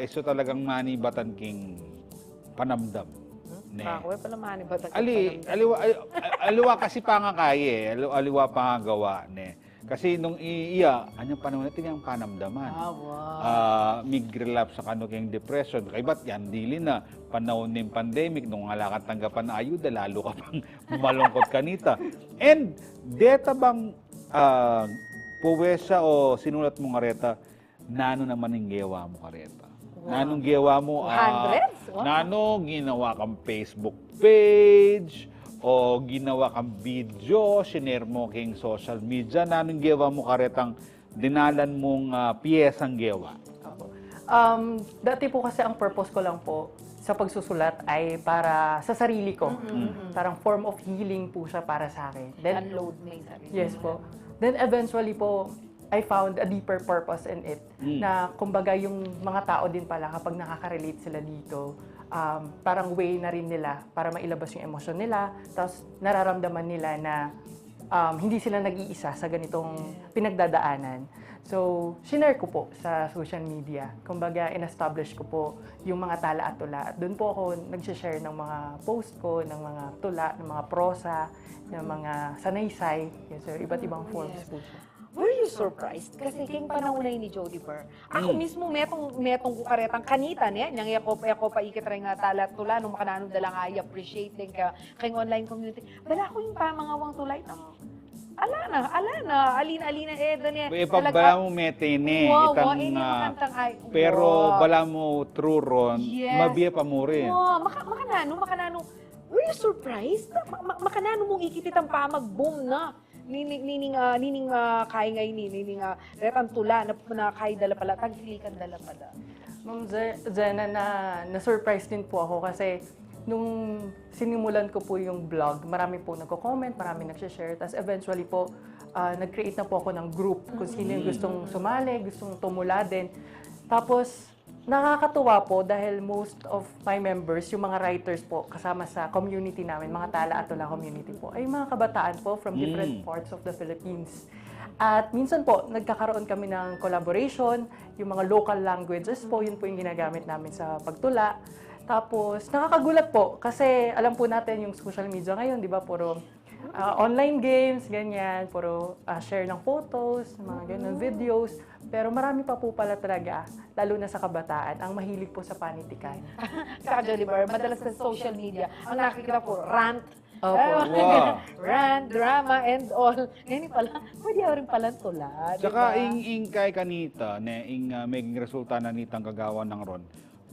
D: iso talagang manibatan king panamdam. Ne.
C: Ako, pala mani ba?
D: Aliwa kasi pangakay aliwa pangagawa ne. Kasi nung anyang panahon natin yung panamdaman. Migrelap sa kanukeng depression. Kaya ba't yan, dili na panahon ng pandemic, nung wala kang tanggapan na ayuda, lalo ka pang malungkot kanita. And, deta bang puwesa o sinulat mo kareta, nano naman yung gewa mo kareta? Nanong gewa mo,
C: Hundreds? Wow.
D: nano ginawa kang Facebook page, o ginawa kang video, sinare mo king social media, nanong gewa mo karetang dinalan mong piyesang gewa?
I: Dati po kasi ang purpose ko lang po sa pagsusulat ay para sa sarili ko. Parang form of healing po siya para sa akin. Then,
C: Unload mo yung sarili.
I: yes po. Then eventually po, I found a deeper purpose in it. Na kumbaga yung mga tao din pala kapag nakaka-relate sila dito, parang way na rin nila para mailabas yung emosyon nila. Tapos nararamdaman nila na hindi sila nag-iisa sa ganitong pinagdadaanan. So, shinare ko po sa social media. Kumbaga, in-establish ko po yung mga tala at tula. At doon po ako nag-share ng mga post ko, ng mga tula, ng mga prosa, ng mga sanaysay. Yes, sir. Iba't ibang forms po siya.
C: Were you surprised? Kasi king panahon na ni Jody Burr. Ako mismo metong ko karetang kanita niya. Niyang ako paikit rin nga tala tula nung makananong dalang I appreciate din ka kay online community. Dala ko yung pamangawang tulay ng alina, alina niya.
D: Bala mo metene, pero bala mo true ron, mabiya pa mo rin.
C: Makanano. Were you surprised? Makanano mong ikititang pamag-boom na. Nining kay ngay nining retang tula na kay dala pala tagilikan dala pala.
I: Ma'am Jenna, na-surprise din po ako kasi nung sinimulan ko po yung vlog, marami po nagko-comment, marami nag-share, tapos eventually po nag-create na po ako ng group kung sino yung gustong sumali, gustong tumula din. Tapos nakakatuwa po dahil most of my members, yung mga writers po kasama sa community namin, mga tala at tula community po, ay mga kabataan po from different parts of the Philippines. At minsan po, nagkakaroon kami ng collaboration, yung mga local languages po, yun po yung ginagamit namin sa pagtula. Tapos, nakakagulat po kasi alam po natin yung social media ngayon, di ba, puro online games, ganyan, puro share ng photos, mga ganyan, videos. Pero marami pa po pala talaga, lalo na sa kabataan, ang mahilig po sa panitikan.
C: Saka Jody Burr, madalas sa social media, ang nakikita ko, rant.
D: Wow.
C: Rant, drama, and all. Ngayon pala, pwede rin pala tula.
D: Tsaka ing kay kanita, may resulta na nitang kagawa ng ron.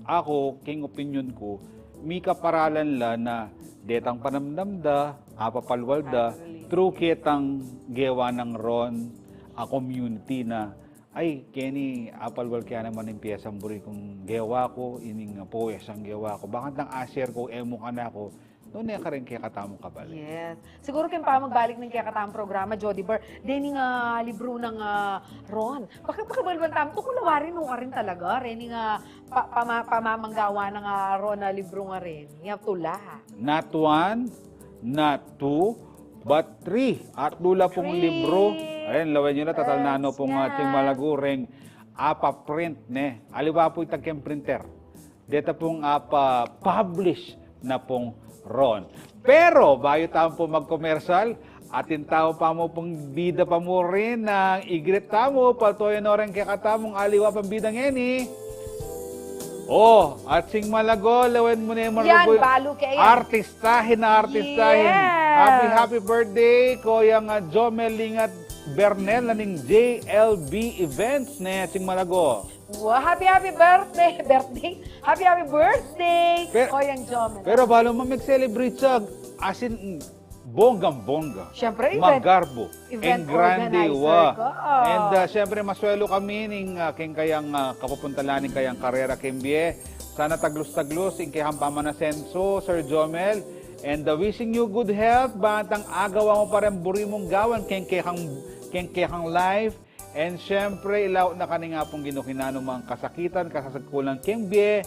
D: Ako, king opinion ko, may kaparalan la na detang panamdamda, apapalwalda, true kitang gewa ng ron, a community na ay, Kenny, apalwal kaya naman yung piyesang buri kong gewa ko, ining poes ang gewa ko. Bakit nang aser ko, emo ka na ako, noon na ka rin kaya katamong kabalik.
C: Yes. Siguro kaya pa magbalik ng kaya katamong programa, Jody Burr, din nga libro ng Ron. Pakabalban tam, tukulawarin mo ka rin talaga. Rin nga pamamanggawa ng Ron na libro nga rin. Yung tula.
D: Not one, not two, but three. At lula pong libro. Ayan, lawan nyo na, tatal na ano pong ating malagureng apa-print, ne. Aliwa po itagkang printer. Dito pong apa-publish na pong ron. Pero, bayo tayo po mag-commercial, atin tao pa mo pong bida pa mo rin ng igrit tamo, patuloy na rin kaya katamong aliwa pang bidang eni. Oh, at sing malago, lawan mo na yung malago.
C: Yan, balo kaya yan.
D: Artistahin na artistahin.
C: Yes.
D: Happy birthday, Koyang Jomel Lingat Bernel na ning JLB Events na sing malago.
C: Wow, happy birthday. Happy birthday. Koyang Jomel.
D: Pero balo mo mag-celebrate sa asin bonggang-bongga.
C: Siyempre,
D: Magarbo.
C: event
D: and grande,
C: organizer ko.
D: And siyempre, maswelo kami ning king kayang kapupuntalaning kayang karera kimbie. Sana taglus-taglus, ing kayang pamanasenso, Sir Jomel. And wishing you good health, batang agawa mo pa rin buri mong gawan, king kayang life. And siyempre, ilaw na kani nga pong ginukinano mga kasakitan, kasasagkulang kimbie.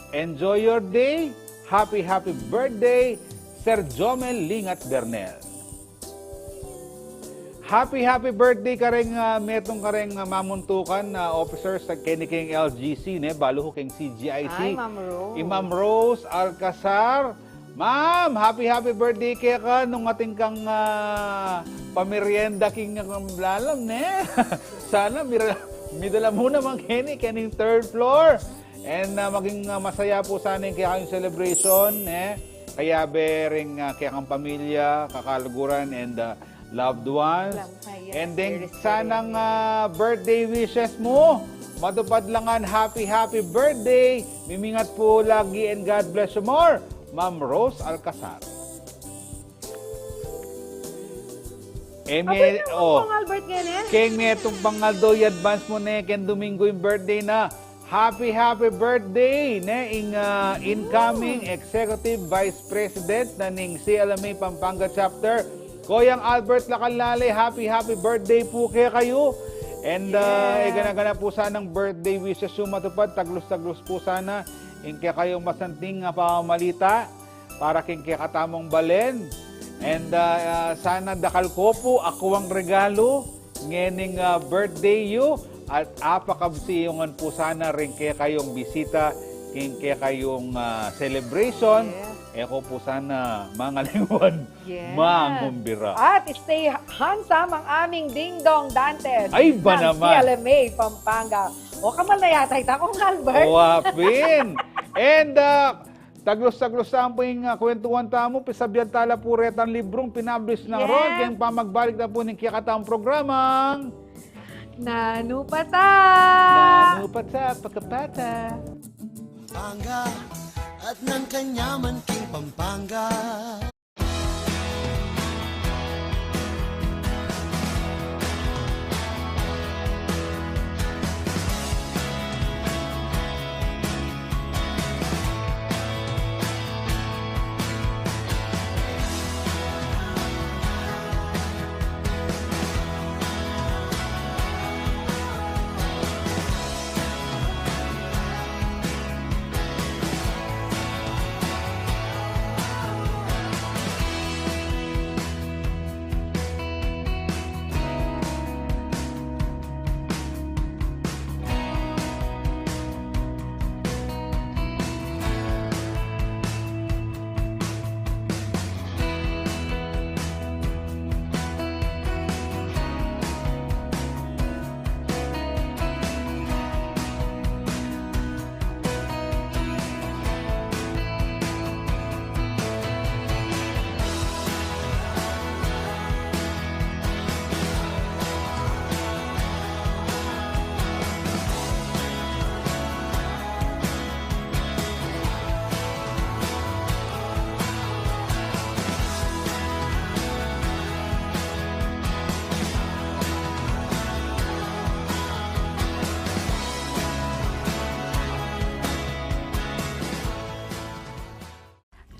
D: Enjoy your day. Happy birthday, Sir Jomel Lingat Bernel. Happy birthday ka rin, metong ka rin mamuntukan na officer sa Keniking LGC, ne? Balo ko keng CGIC.
C: Ay, Ma'am Rose.
D: Ma'am Rose Alcazar, Ma'am, happy birthday kaya ka nung ating kang pamerienda king ng lalam, ne? Sana midala mo naman kaning third floor. And maging masaya po sana yung kaya kayong celebration, eh? Kaya bering kaya kang pamilya, kakaluguran, and loved ones. And then sanang birthday wishes mo. Matupad langan, happy birthday. Mimingat po lagi and God bless you more. Ma'am Rose Alcazar.
C: Abay naman pong Albert ngayon.
D: Keng netong pangaldo advance mo ne ken Domingo yung birthday na. Happy birthday ne incoming Executive Vice President na ning CLMA Pampanga Chapter. Koyang Albert Lacanlale, happy birthday po kayo. And gana-gana po sanang birthday wishes yung matupad. Taglos po sana. Kaya kayong masanting pamamalita para kaya katamong balen. And sana dakal ko po ako ang regalo ngening birthday you at apakabsiyongan po sana rin kaya kayong bisita kaya kayong celebration. Eko po sana mga lingwan mangumbira.
C: At stay handsome ang aming Ding Dong Dantes
D: Ay ba
C: ng
D: naman?
C: CLMA Pampanga. O kamal na yata akong Albert.
D: Wapin! And taglos-taglos saan po yung kwentuhan tamo, pisabyan tala po retang librong pinablish ng ron, kayong pamagbalik na po ng kiyakataang programang
C: Nanupata!
D: Nanupata, Pagkapata.
A: Pampanga at ng kanyaman king Pampanga.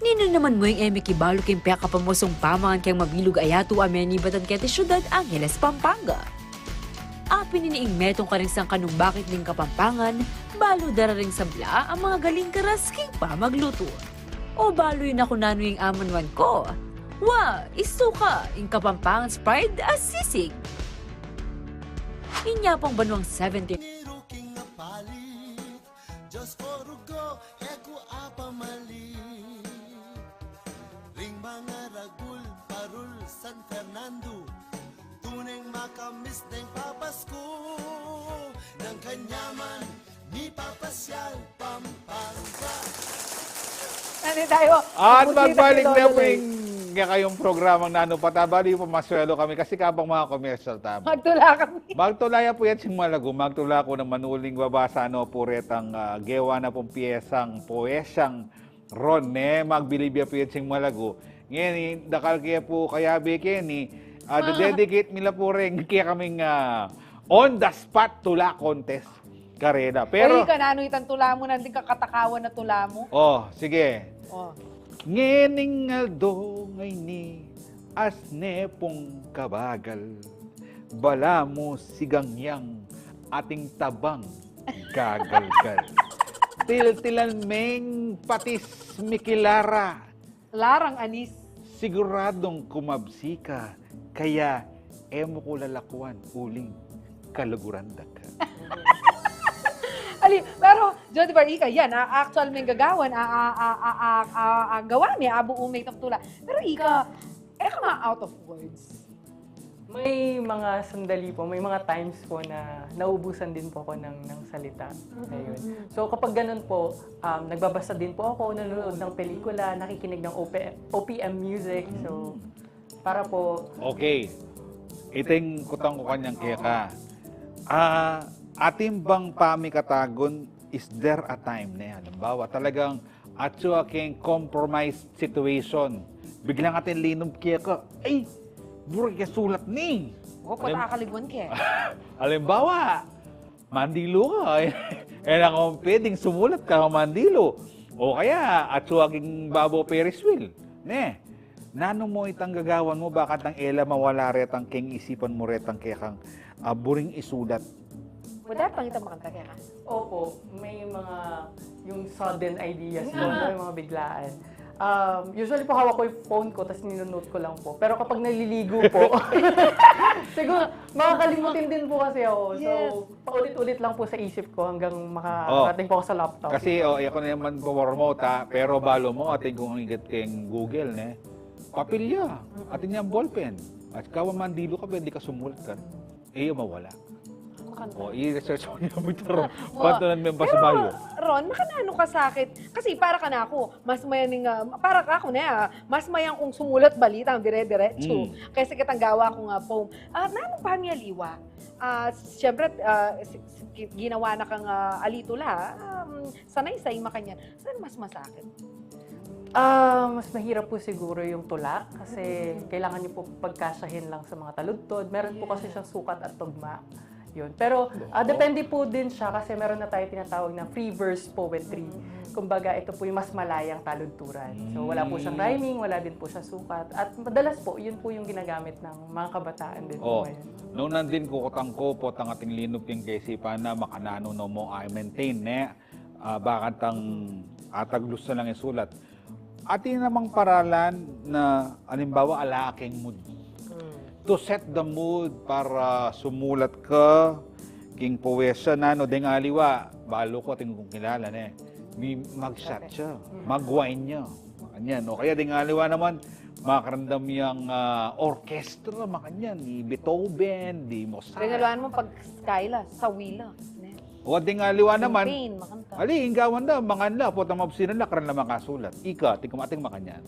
J: Nino naman mo yung Kibalo kayong peka kapamusong pamangan kayong mabilog ayato ameni batan kete syudad Angeles, Pampanga. Apin niniing metong karingsang kanong bakit ning Kapampangan, balo dararing sabla ang mga galing karasking pa magluto. O balo yun ako nano yung amanwan ko. Wa, isuka, yung Kapampangan's pride as sisig. Inya pang banwang 70.
A: Niruking na pali, Diyos ko rugo, eko apamali. Ring mga ragul, parul, San Fernando, tuneng makamis ng papasko. Ng kanyaman, ni papasyal, Pampanga.
C: Ano tayo?
D: At magbalik na po yung kayong programang Nanupata. Bali po maswelo kami kasi kabang mga commercial tama.
C: Magtula kami.
D: Magtulaya po yan sing malago. Magtula ko ng manuling babasa no po retang gewa na pong piyesang poesyang ron magbilibya po yan sing malago. Ngayon, dakal kaya po kaya bekeni, dedicate nila po rin kaya kaming on the spot tula contest karena. Pero,
C: Uy, kanano itang tula mo, nanding kakatakawan na tula mo.
D: oh, sige.
C: Oh.
D: Ngening aldo ngay ni asne pong kabagal. Bala mo sigangyang ating tabang gagalgal. Til-tilan meng patis mikilara.
C: Larang anis.
D: Siguradong kumabsi ka. Kaya emo ko lalakwan uling kalugurandak ka.
C: Ali, pero Jody Barrica, yan, actual may gagawan, gawa may abuong may tula. Pero ika, ka out of words.
I: May mga sandali po, may mga times po na naubusan din po ako ng salita. Ayun. So kapag ganun po, nagbabasa din po ako, nanonood ng pelikula, nakikinig ng OPM music. So para po...
D: Okay. Iting kutang ko kanyang keka. Ating bang pamikatagon, is there a time na halimbawa talagang atyo aking compromise situation. Biglang ating linom keka. Ay! Burag ka sulat ni.
C: O, patakaligwan ka.
D: Halimbawa, mandilo ka. Eh, kung pwedeng sumulat ka, mandilo. O kaya, at suwaging babo Ferris wheel. Ne, nano mo itang gagawan mo, bakit ang ela mawala retang king isipan mo retang kekang buring isulat.
C: Wala pang itang makanta kaya ka?
I: Opo, may mga yung sudden ideas po, may mga biglaan. Usually po hawak ko yung phone ko, tapos ninonote ko lang po. Pero kapag naliligo po, siguro makakalimutin din po kasi ako. So, paulit-ulit lang po sa isip ko hanggang makarating po ako sa laptop.
D: Kasi, ako na naman promote pero balo mo, ating kung hinggat kayong Google, ne? Papilya, ating niyang ballpen. At kawa mandilo ka, pwede ka sumulat ka. Mawala. O, i-research mo niya bitaro. Pantunan mo yung basibayo.
C: Ron, makanano ka sa akin? Kasi para ka na ako, mas mayaning, para ka ako na, mas mayang kung sumulat balita, dire-diretso. Kasi kitang gawa ko nga poem. Nanong pamiyaliwa? Siyempre, ginawa na kang alitula, sanay sa ima kanyan. Saan mas masakit?
I: Mas mahirap po siguro yung tula kasi kailangan niyo po pagkasahin lang sa mga taludtod. Meron po kasi siyang sukat at tugma. Yun. Pero depende po din siya kasi meron na tayo tinatawag na free verse poetry. Kumbaga, ito po yung mas malayang taludturan. So wala po siyang rhyming, wala din po siyang sukat. At madalas po, yun po yung ginagamit ng mga kabataan din po ngayon.
D: Noon nandin ko po tang ating linop yung kaisipan na makanano no mo I maintain bakit ang ataglus na lang isulat. Ating namang paralan na alimbawa ala aking mood. To set the mood para sumulat ka, king poesya na, no, deng aliwa, balo ko ating kung kilala na mag-shot siya, mag-wine niya. Kanyan. O kaya deng aliwa naman, makarandam yung orchestra, makanyan, ni Beethoven, di Mozart.
C: Regaluan mo pag Skyla, sa Wila.
D: O deng aliwa naman,
C: Pain, makanta.
D: ali, inggawan na, manganla, po tamabsinan na, karan na makasulat. Ika, tingkumating makanyan.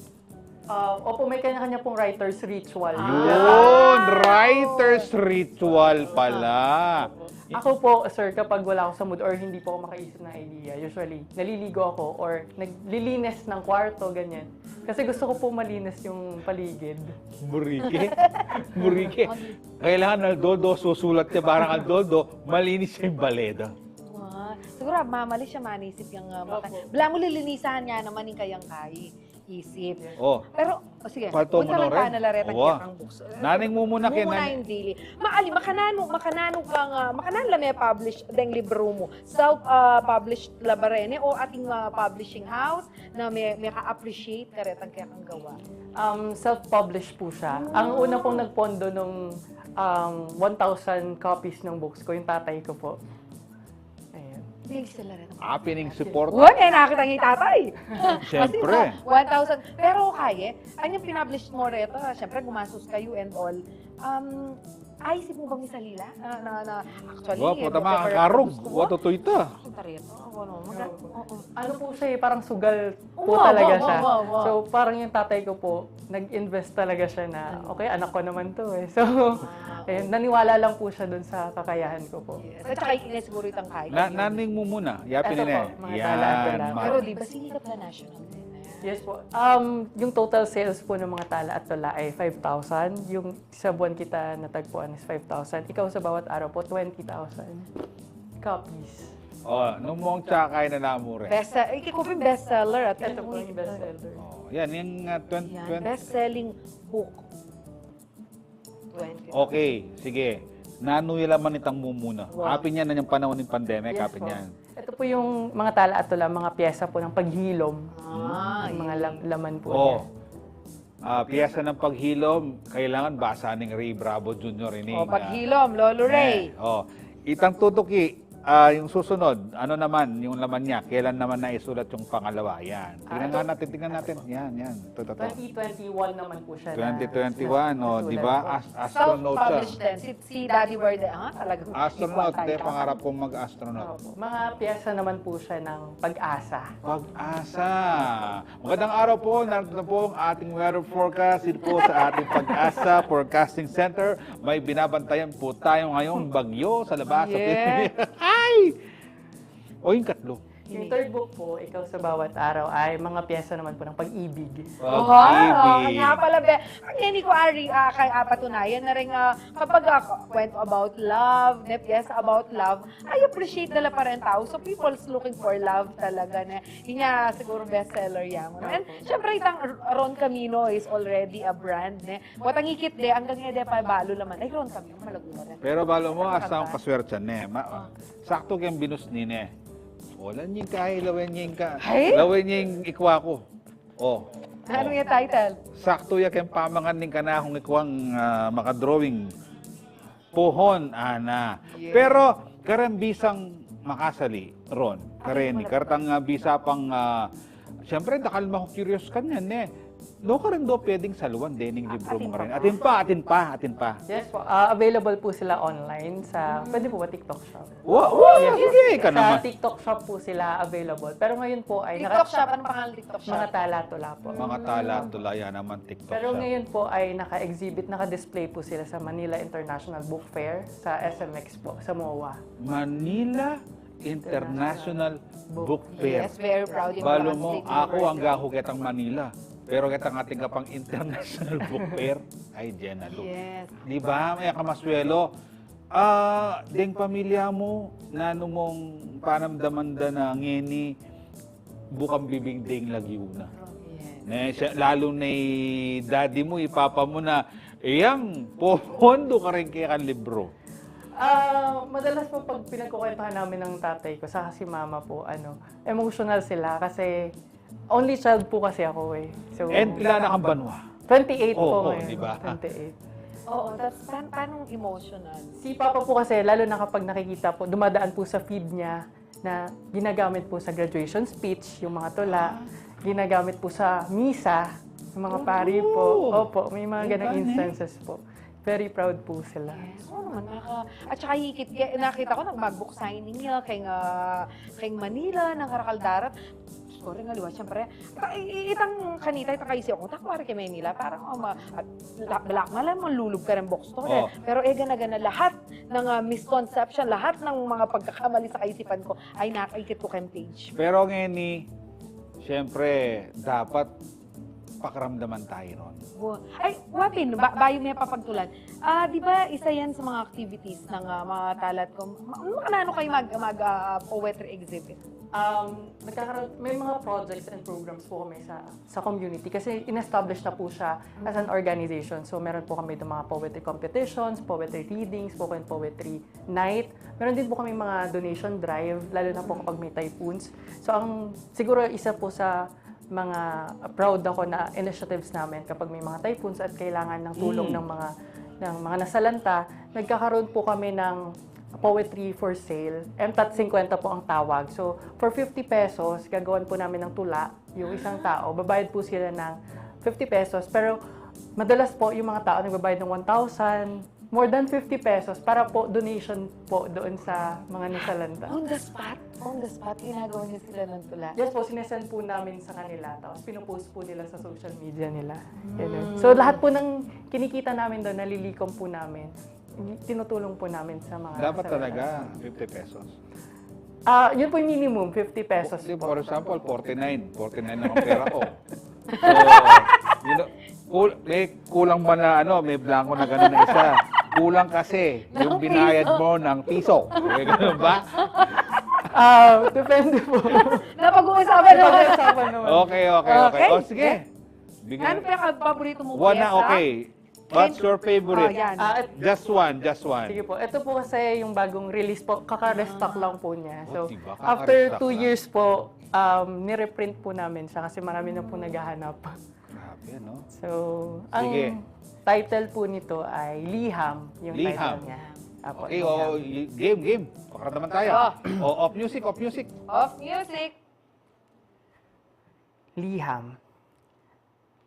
I: Opo, may kanya-kanya pong writer's ritual.
D: Yun! Writer's ritual pala.
I: Ako po, sir, kapag wala ako sa mood or hindi po ako makaisip ng idea, usually, naliligo ako or naglilinis ng kwarto, ganyan. Kasi gusto ko po malinis yung paligid.
D: Burike. Burike. Kailangan Aldoldo, susulat niya parang Aldoldo, malinis siya yung baleda.
C: Siguro, mamali siya manisip yung bala mo lilinisan niya naman yung kayang isip. Pero, sige,
D: Palto mo na rin.
C: Nalareta kang books.
D: Naning mo muna
C: Muna yung daily. Maali, makanano kang, makanan lang may publish deng libro mo. Self-published labarene o ating publishing house na may ka-appreciate karetang kaya kang gawa.
I: Self-published po siya. Ang una pong nagpondo nung 1,000 copies ng books ko, yung tatay ko po.
D: Pining support.
C: Uy, nakakita ng tatay.
D: Siyempre.
C: 1,000. Pero kaya, anyang pinablish mo rito, siyempre gumasos kayo and all. Isip mo bang isalila? Actually,
D: tama, karog. Tutoy ta.
I: Ano po siya parang sugal po talaga siya. So parang yung tatay ko po, nag-invest talaga siya na, okay, anak ko naman to eh. So, naniwala lang po siya dun sa kakayahan ko po.
C: At saka ikinay siguro itang kaya.
D: Naning mo muna. Yapin
I: Ito
D: na
I: po, mga tala.
C: Pero di ba sinikat na national?
I: Yes po. Yung total sales po ng mga tala at tula ay 5,000. Yung sa buwan kita natagpuan is 5,000. Ikaw sa bawat araw po, 20,000 copies.
D: Nung mong tsakay na namure.
C: Ikikupin bestseller at
I: Ito po yung bestseller.
D: Yan, yung 20.
C: Best-selling book. 20.
D: Okay, sige. Nanuy laman itang mumuna. Apin yan na yung panahon ng pandemic.
I: Yes,
D: Apin yan.
I: Ito po yung mga tala at tula, mga piyesa po ng paghilom. Yung mga laman po niya.
D: Piyesa ng paghilom, kailangan basa ng Ray Bravo Jr. ini.
C: Paghilom, Lolo Ray.
D: Itang tutuki, yung susunod, ano naman yung laman niya? Kailan naman naisulat yung pangalawa? Yan. Tingnan natin. Yan. Ito.
I: 2021 naman po siya.
D: 2021, di ba? Astronaut siya.
C: Self-published din. Si Daddy Verde, talagang
D: Astronaut,
C: ikuha tayo.
D: pangarap kong mag-astronaut.
I: Opo. Mga piyesa naman po siya ng pag-asa.
D: Pag-asa. Magandang araw po. Narito na po ang ating weather forecast. Ito po sa ating Pag-asa Forecasting Center. May binabantayan po tayo ngayong bagyo sa labas.
C: Yes.
D: Ay! O yung katlo.
I: Yung third book po, Ikaw sa Bawat Araw, ay mga piyesa naman po ng pag-ibig.
D: Pag-ibig.
C: Nga pala, ang hindi ko kay patunayan na rin kapag kwento about love, piyesa about love, I appreciate nila pa rin tao. So people's looking for love talaga. Yun nga siguro bestseller yan. And syempre, itang Ron Camino is already a brand. Watang ikit hanggang nga pa balo naman. Ay, Ron Camino, malagura rin.
D: Pero balo mo, asa ang kaswertyan sakto kayong binus ni Wala niyang kahit lawen niyang ikwa ko.
C: Ano yung title?
D: Sakto ya kayong pamangan ning kanahong ikwang makadrawing pohon, ana.
C: Yes.
D: Pero, karambisang makasali, Ron, kareni, kartang bisa pang, siyempre, nakalma ko curious kanyan No ka rin pwedeng saluan din yung libro mo rin. Atin pa.
I: Yes po, available po sila online sa, pwede po ba TikTok Shop?
D: Hindi ka
I: Sa
D: naman.
I: TikTok Shop po sila available. Pero ngayon po ay
C: TikTok shop, ano pangalan TikTok shop?
I: mga tala-tula po.
D: Mga tala-tulaya naman TikTok
I: Pero
D: shop.
I: ngayon po ay naka-exhibit, naka-display po sila sa Manila International Book Fair sa SMX po, sa MOA.
D: Manila International Book Fair.
C: Yes, very proud.
D: Balo mo, ako ang gahuget ang Manila. Pero kitang ating kapang International Book Fair, ay Jenalo.
C: Yes.
D: Di ba? May kamaswelo. Ding pamilya mo, nano mong panamdaman da na ngeni, bukang bibing ding lagiuna. Lalo na daddy mo, ipapa mo na, iyang, pohondo ka rin kaya kan libro.
I: Madalas po pag pinagkukwentuhan namin ng tatay ko, saka si mama po, emotional sila kasi only child po kasi ako So,
D: And ilan na kang banwa?
I: 28 po ngayon.
D: Di ba?
I: 28.
C: Oo, that's paano emotional?
I: Si Papa po kasi, lalo na kapag nakikita po, dumadaan po sa feed niya na ginagamit po sa graduation speech, yung mga tula, ginagamit po sa misa, yung mga pari po. Opo, may mga ganang instances po. Very proud po sila.
C: Yes, naman. At saka hikit, nakita ko nag-book signing niya kay Manila, ng Karakaldarat. Sorry nga liwa, siyempre. Itang kanita, itang kaisi ako, takwari kay Manila, parang balak malam mo, lulog ka ng bookstore. Pero gana-gana lahat ng misconception, lahat ng mga pagkakamali sa kaisipan ko ay nakaikit ko kay page.
D: Pero ngayon, siyempre, dapat pakiramdaman tayo ron.
C: Ay, wapin, bayo may papagtulan. Di ba isa yan sa mga activities ng mga talat ko? Ano kayo mag-poetry exhibit?
I: May mga projects and programs po kami sa community kasi in-establish na po siya as an organization. So meron po kami ng mga poetry competitions, poetry readings, spoken poetry night. Meron din po kami mga donation drive, lalo na po kapag may typhoons. So siguro isa po sa mga proud ako na initiatives namin kapag may mga typhoons at kailangan ng tulong ng mga nasalanta, nagkakaroon po kami ng poetry for sale. MTAT 50 po ang tawag. So, for 50 pesos, gagawan po namin ng tula yung isang tao. Babayad po sila ng 50 pesos. Pero, madalas po yung mga tao nagbabayad ng 1,000, more than 50 pesos para po donation po doon sa mga nasalanta.
C: On the spot, ginagawa niyo sila ng tula.
I: Yes po, sinesend po namin sa kanila. Tapos pinupost po nila sa social media nila. So, lahat po ng kinikita namin doon, nalilikom po namin. Tinutulong po namin sa mga
D: Dapat
I: nasalanta.
D: talaga 50 pesos.
I: Yun po yung minimum, 50 pesos po.
D: For example, 49 lang ang pera ko. So, kulang ba na may blanco na gano'n na isa? Kulang kasi yung binayad mo ng piso. Gano'n ba?
I: Depende po.
C: Napag-uusapan naman.
D: Okay. O, sige.
C: Ano pa paborito mo?
D: One na, okay. What's your favorite?
C: Yan.
D: Just one.
I: Sige po. Ito po kasi yung bagong release po. Kaka-restock lang po niya. So,
D: diba?
I: after 2
D: Kaka-restock
I: years po, nireprint po namin siya kasi marami na po naghahanap.
D: Grabe, no?
I: So,
D: Sige.
I: ang title po nito ay Liham. Yung
D: Liham.
I: title niya. Apo,
D: Okay,
I: liham.
D: game. Pakar naman tayo. Off music.
C: Off music.
I: Liham.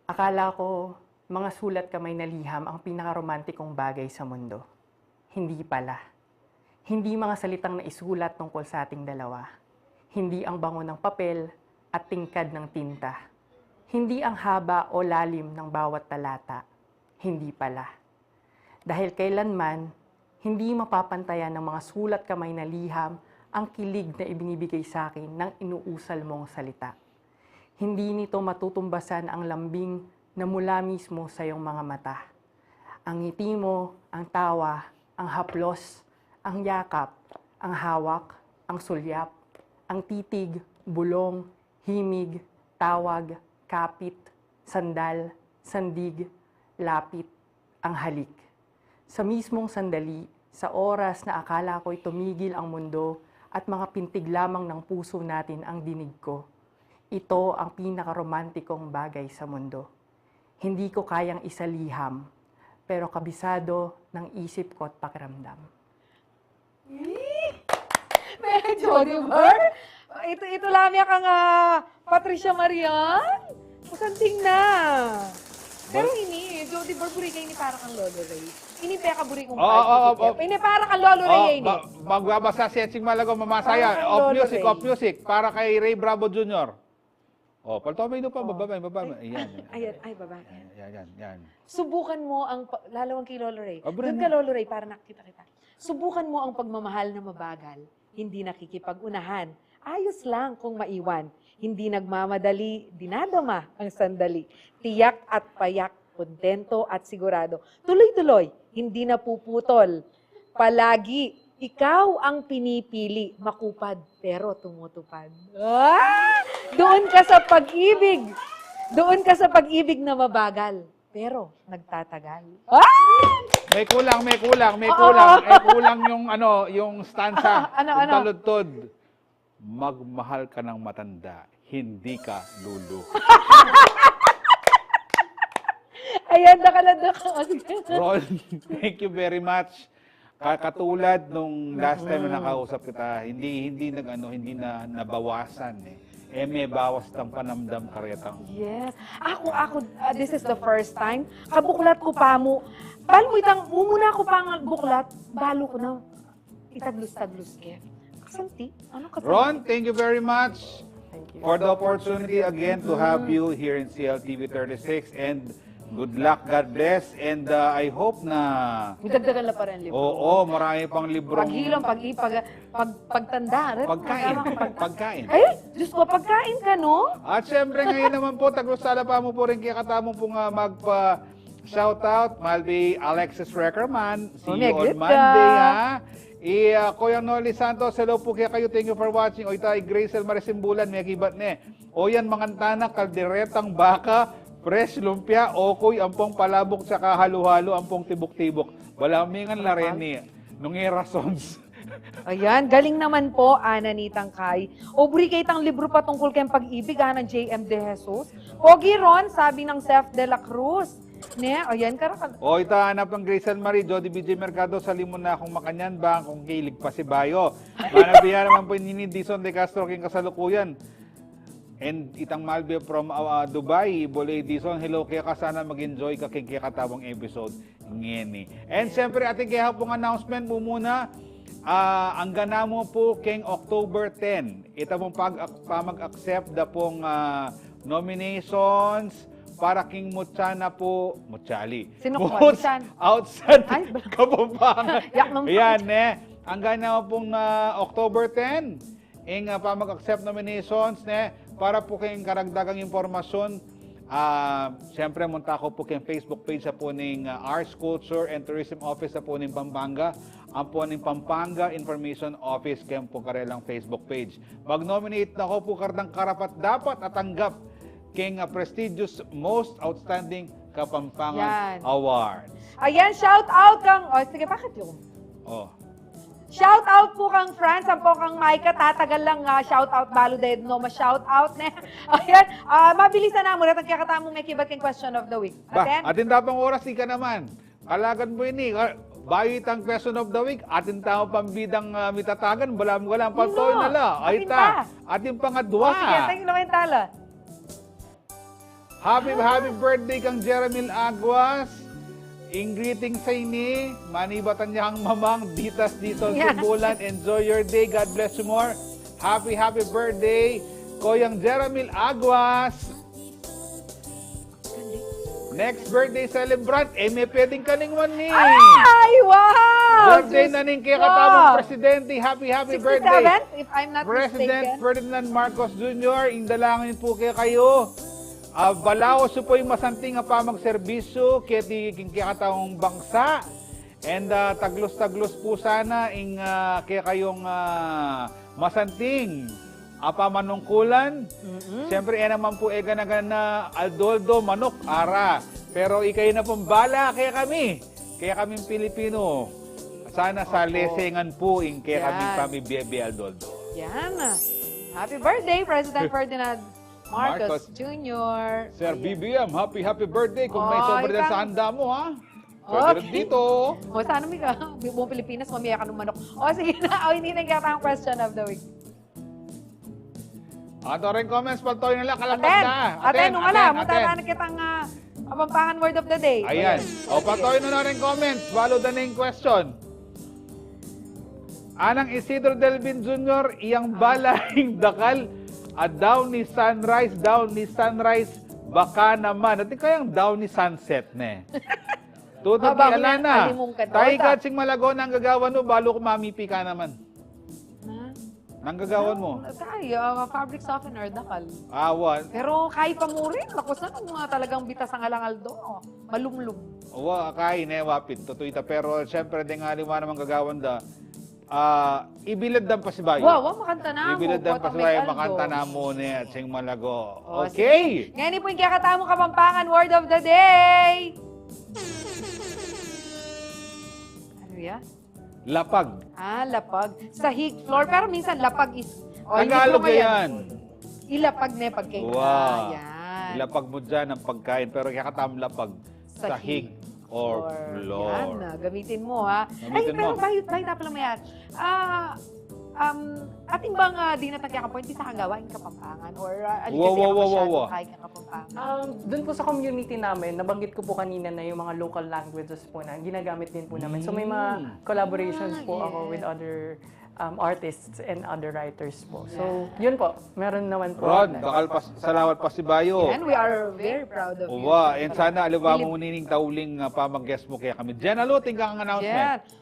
I: Akala ko, mga sulat kamay na liham ang pinakaromantikong bagay sa mundo. Hindi pala. Hindi mga salitang naisulat tungkol sa ating dalawa. Hindi ang bango ng papel at tingkad ng tinta. Hindi ang haba o lalim ng bawat talata. Hindi pala. Dahil kailanman, hindi mapapantayan ng mga sulat kamay na liham ang kilig na ibinibigay sa akin ng inuusal mong salita. Hindi nito matutumbasan ang lambing na mula mismo sa iyong mga mata. Ang ngiti mo, ang tawa, ang haplos, ang yakap, ang hawak, ang sulyap, ang titig, bulong, himig, tawag, kapit, sandal, sandig, lapit, ang halik. Sa mismong sandali, sa oras na akala ko'y tumigil ang mundo at mga pintig lamang ng puso natin ang dinig ko, ito ang pinakaromantikong bagay sa mundo. Hindi ko kayang isaliham, pero kabisado ng isip ko at pakiramdam.
C: Medyo, di ba? Ito lamang kang Patricia Marian. Masanting na. Pero ini, Jody Burbury kayo ni para kang Lolo Ray. Ini peka buri kong Ini para kang Lolo Ray ini.
D: Magbabasa si Etsing Malago, mamasaya.
C: Parang Lolo
D: Off music. Para kay Ray Bravo Jr. Palto may pa, baba. Ayan.
C: Ay, baba.
D: Yan.
C: Subukan mo ang, lalo ang kay Lolo Ray.
D: Abra
C: Doon
D: na.
C: ka, Lolo Ray, para nakita kita. Subukan mo ang pagmamahal na mabagal. Hindi nakikipag-unahan. Ayos lang kung maiwan. Hindi nagmamadali, dinadama ang sandali. Tiyak at payak, kontento at sigurado. Tuloy-tuloy, hindi napuputol. Palagi, ikaw ang pinipili, makupad, pero tumutupad. Doon ka sa pag-ibig. Doon ka sa pag-ibig na mabagal, pero nagtatagal.
D: May kulang. May kulang yung stanza.
C: Ano?
D: Yung taludtod. Magmahal ka ng matanda, hindi ka lulu.
C: Ayan, nakalad.
D: Ron, thank you very much. Katulad nung last time na nakausap kita, hindi na nabawasan eh. May bawas ng panamdam karetang.
C: Yes. Ako, this is the first time. Kabuklat ko pa mo. Balo mo mumuna ko pa ang buklat, balo ko na. Itaglus-taglus ke. Kasanti? Ano kasanti?
D: Ron, thank you very much
I: Thank you.
D: for the opportunity again to have you here in CLTV 36 and good luck, God bless, and I hope na
C: Dagdagan na pa rin libro.
D: oo, marami pang librong
C: Paghilom, pagtanda.
D: pagkain.
C: Ay, Diyos ko, pagkain ka, no?
D: At syempre ngayon naman po, taglustala pa mo po rin kaya katamong po nga magpa-shoutout. Malby Alexis Reckerman. See you on Monday, ha? Kuya Noli Santos, hello po kaya kayo. Thank you for watching. O itay, Gracel Marisimbulan, may kibat ne. O yan, mangantana, kalderetang baka, fresh lumpia, okoy, ampong palabok, saka halo-halo, ampong tibok-tibok. Wala mingan la rin ni nung irasons.
C: Ayan, galing naman po, Ana Nitang Kay. Obri kay tang libro patungkol kayong pag-ibig, ng J.M. De Jesus. Pogi Ron, sabi ng Seth De La Cruz. Ne, ayan, karakan.
D: O ita, hanap ng Gracel Marie, Jody BJ Mercado, salimon na akong makanyan ba, kung kilig pa si Bayo. Manabiya naman po ni Dison De Castro, king kasalukuyan. And itang Malbe from Dubai, Bolay Dison, hello, kaya ka sana mag-enjoy ka king kaya katawang episode ngeni. And siyempre, ating kaya pong announcement mo muna, ang gana mo po king October 10. Ito pong mag-accept na pong nominations para king Mutsana po, Mutsali.
C: Sino ko?
D: Muts outside
C: Ay,
D: Kapampangan.
C: Yak ng
D: Ayan, ang gana mo pong October 10. Pa mag-accept nominations para po kayong karagdagang impormasyon. Siyempre, munta ko po kayong Facebook page sa po ng Arts, Culture and Tourism Office sa po ng Pampanga. Ang po ng Pampanga Information Office kayong po karelang Facebook page. Mag-nominate na ko po kartang karapat dapat at tanggap king prestigious Most Outstanding Kapampangan
C: Yan.
D: Awards.
C: Ayan, shout out kang, sige, bakit yun?
D: Oh.
C: Shout out po kang France, ang po kang Maika, tatagal lang shout out balo dead no, ma-shout out ne. Ayan, mabilisan na mo rin, kakatamong may kibat king question of the week.
D: Atin tapang oras, di ka naman. Kalagan mo ini. Bayitang question of the week, ating tao pambidang mitatagan, walang pantoy
C: Sino?
D: nala. Ay
C: Atin
D: ta,
C: pa.
D: ating pangadwa.
C: O, sige, thank you lang yung tala.
D: Happy birthday kang Jeremil Aguas. In greeting sa ini, manibatan niya ang mamang ditas dito sa
C: Yeah.
D: bulan. Enjoy your day. God bless you more. Happy birthday, Koyang Jeremil Aguas. Next birthday celebrant, may pwedeng kaningwan ni.
C: Ay, wow!
D: Birthday na ning kaya katamang presidente. Happy
C: 67,
D: birthday.
C: if I'm not
D: President
C: mistaken.
D: Ferdinand Marcos Jr., indalangin po kayo. Balaos po yung masanting nga pamagserbisyo kaya katawang bangsa. And taglos-taglos po sana kaya kayong masanting pamanungkulan. Siyempre, naman po gana Aldoldo, manok, ara. Pero ikay na pong bala kaya kaming Pilipino. Sana sa lesengan po kaya kaming pamibebe Aldoldo.
C: Yan. Happy birthday, President Ferdinand Marcos Jr.
D: Sir BBM, happy birthday kung may
C: Ay,
D: sobra dyan sa handa mo, ha? Pwede rin
C: Okay.
D: dito.
C: O, sana may buong Pilipinas, mamaya ka ng manok. O, sige na. O, hindi na kaya ang question of the week.
D: Ato rin comments, paltoy nila, kalapag
C: Aten!
D: na.
C: Aten, nung alam.
D: aten.
C: Matataan kitang Kapampangan word of the day.
D: Ayan. O, paltoy na rin comments. Follow the name question. Anang Isidro Delvin Jr., iyang balaying dakal down ni sunrise, baka naman. At kayang down ni sunset, ne. Tutong
C: Habang
D: Alana.
C: alimong ka daw,
D: Taikat sing malago ng gagawan mo, balo ko mamipi ka naman. Nanggagawan mo?
C: Kaya, fabric softener, dakal.
D: Awan.
C: Pero kaya pa mo rin. Tapos na mga talagang bitas ang alangal do. Malumlum.
D: Uwa, kain wapit. Totoo ita. Pero siyempre, di nga lima naman gagawan da. Ibilad dan pa si Bayo.
C: Wow, makanta na mo.
D: Ibilad dan pa si Bayo, makanta na mo ni at sing malago. Okay!
C: Ngayon po yung kakatamo Kapampangan word of the day. Ano yan?
D: Lapag.
C: Lapag. Sahig floor. Pero minsan lapag is...
D: Tagalog yan.
C: Ilapag na pagkain.
D: Wow.
C: Yan.
D: Lapag mo dyan ang pagkain. Pero kakatam lapag. Sahig or floor.
C: Yan, gamitin mo ha.
D: Gamitin
C: Pero
D: mo.
C: tayo na pala mayan. Ating bang di na tagkakapoint sa kagawain Kapampangan? Or
D: Wow.
C: kahit Kapampangan?
I: Doon po sa community namin, nabanggit ko po kanina na yung mga local languages po na ginagamit din po namin. So may mga collaborations po ako with other artists and other writers po. So yun po, meron naman po.
D: Rod, salamat pa si Bayo.
C: And we are very proud of you.
D: Uwa, and sana aliwa mo nining tauling pamag-guest mo kaya kami. Jen, alo, tingkang ang announcement.
C: Yan.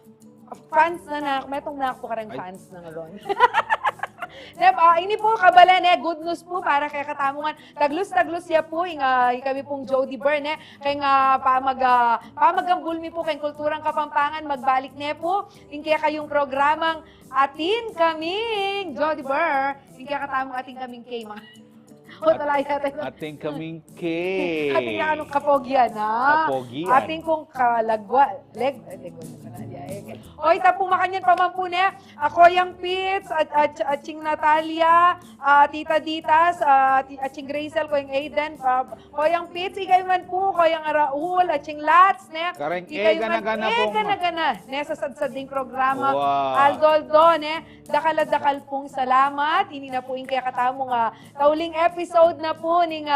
C: Fans na metong na po karang fans ng Ron. Ini po kabalan good news po para kay katamungan. Taglus ya po kami pong Jody Byrne kay nga pamagambulmi po kay kulturang Kapampangan magbalik ne po. Kaya kayong programang atin kaming Jody Byrne. Kaya katamong atin kaming kay mga
D: Ating kaming cake.
C: Ating na anong kapogyan, ha?
D: Kapogyan.
C: Ating kong kalagwa. Oy, tapong makanyan pa man po na. Ako yung Pits, at Ching Natalia, Tita Ditas, at Ching Grazel, ko yung Aiden. Ko yung Pits, ikay man po, ko yung Raul, at Ching Lats, ne?
D: Kareng
C: Gana-gana pong. Gana-gana. Ne, sa sadsading programa.
D: Wow.
C: Aldoldo, ne? Dakal pong salamat. Ini na po yung kaya katamong tauling episode na po ning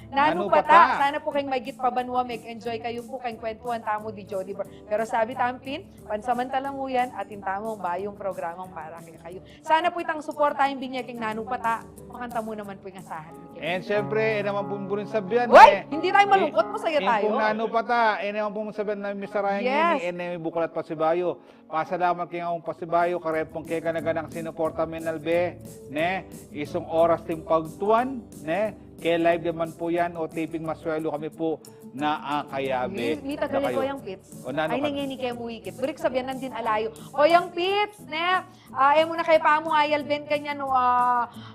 C: Nanu Pata. Sana po kayong magit pabanwa, mag-enjoy kayo po kayong kwentuhan tamo di Jody Byrne. Pero sabi tampin, pansamantala mo yan at intamong bayong programang para kayo. Sana po itang supportahin binyaking Nanu Pata. Makanta mo naman po yung asahan.
D: And syempre, naman po rin sabihan.
C: Uy! Hindi tayo malungkot, masaya tayo.
D: Kung Nanu Pata, naman po sabihan na misarayan
C: Yes.
D: may bukulat pa si Bayo. Pasalamat kay akong pa si Bayo, karepong kay kanaganang sinuporta menalbe, ne? Isong oras ting pagtuan, ne? Kay live naman po yan o taping maswelo kami po na kayabe.
C: Mi tagal ko yung Pits.
D: O, Nanu
C: Ay,
D: ka-
C: nangini kayo muwikit. Burik sabihan nandin alayo. O yung Pits, ne? Ay mo na kay pamo ayal ben kanya no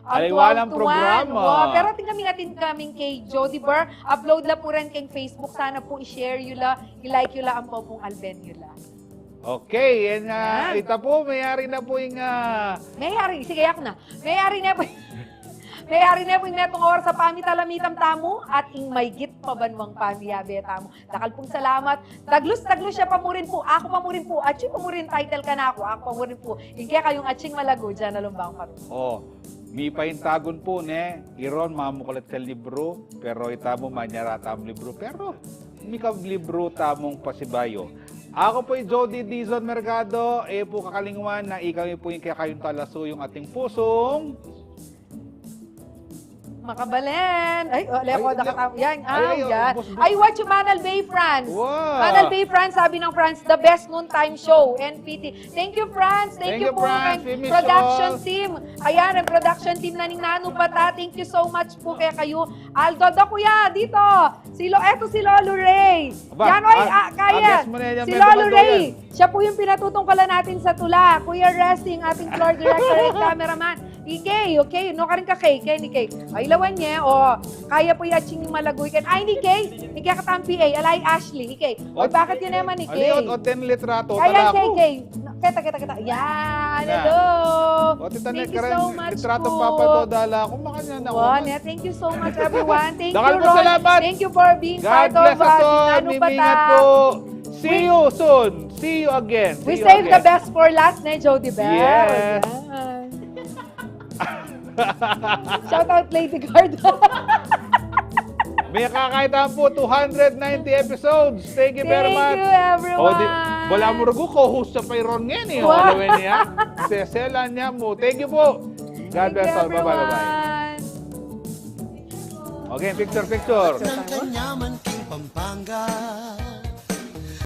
D: Aliwalang programa.
C: Pero atin kaming kay Jody Byrne. Upload la po rin kay Facebook. Sana po i-share yun la, i-like yun la ang po pong alben yun la.
D: Okay, and
C: Yan.
D: ita po, mayari na po yung...
C: Mayari, sige yak na. Mayari na po. Mayari na po yung netong oras sa pamitalamitam tamo at ing may git pabanwang pamiyabe tamo. Dakal pong salamat. Taglus-taglus siya pamurin po. Ako pamurin po. Atsi pamurin title ka na ako. Ako pamurin po. Ingke kayong atsing malago dyan na lumbang pato.
D: Oh, mi paintagon po ne, iron mamukulat sa libro, pero itamo manyara tamong libro, pero mi ka libro tamong pasibayo. Ako po yung Jody Dizon Mercado, po kakalingwan na ikaw po yung kaya kayong talaso yung ating pusong.
C: Makabalen. Ay, lepo, nakatama. Yan,
D: Ay,
C: yan.
D: bus.
C: I watch Manal Bay, France.
D: Wow.
C: Manal Bay, France, sabi ng France, the best noontime show, NPT. Thank you, France. Thank you po,
D: France.
C: kay
D: We miss
C: production
D: all.
C: team. Ayan, ang production team na ning Nano Bata. Thank you so much po kaya kayo. Aldo, kuya, dito. Eto si Lolo Ray.
D: Aba,
C: Yan, oy, kaya.
D: guess mo na yan,
C: Si
D: Medyo
C: Lolo
D: Baldo
C: Ray.
D: yan.
C: Siya po yung pinatutungkalan natin sa tula. Kuya Resting, ating floor director and cameraman. Ikay, okay? No ka rin ka, Kay. Kay ni Kay. Ay, lawan niya, kaya po yung yung malagoy kan. Ay, ni Kay. Ikay ka tang PA. Alay, Ashley. Ikay. Oy, bakit yun naman ni Kay?
D: Aliot, o ten litrato,
C: Kaya,
D: tala
C: Kay,
D: ko.
C: Kay. Kita. Yan,
D: Yan.
C: hello.
D: O tita
C: Thank
D: Nek,
C: you so much
D: litrato
C: po.
D: papato, dala ko, makanya na
C: Wow, thank you so much, everyone. Thank
D: Dakal
C: you,
D: po
C: Ron.
D: salamat.
C: Thank you for being
D: God
C: part of
D: bless us all.
C: Nano
D: Mimingat
C: Bata.
D: po. See you soon. See you again.
C: We
D: See you
C: saved the
D: again.
C: best for last, ne, Jody Bell.
D: Yes.
C: Yan. Shout out Lady Garda.
D: May kakaitan po 290 episodes. Thank you very much.
C: Thank you, everyone.
D: Wala mo rugo ko host sa payron ngayon eh.
C: Wow.
D: Wow. Niya. Seselan niya mo. Thank you po. God bless all. Bye-bye. Okay, picture.
A: ng kanyaman king Pampanga.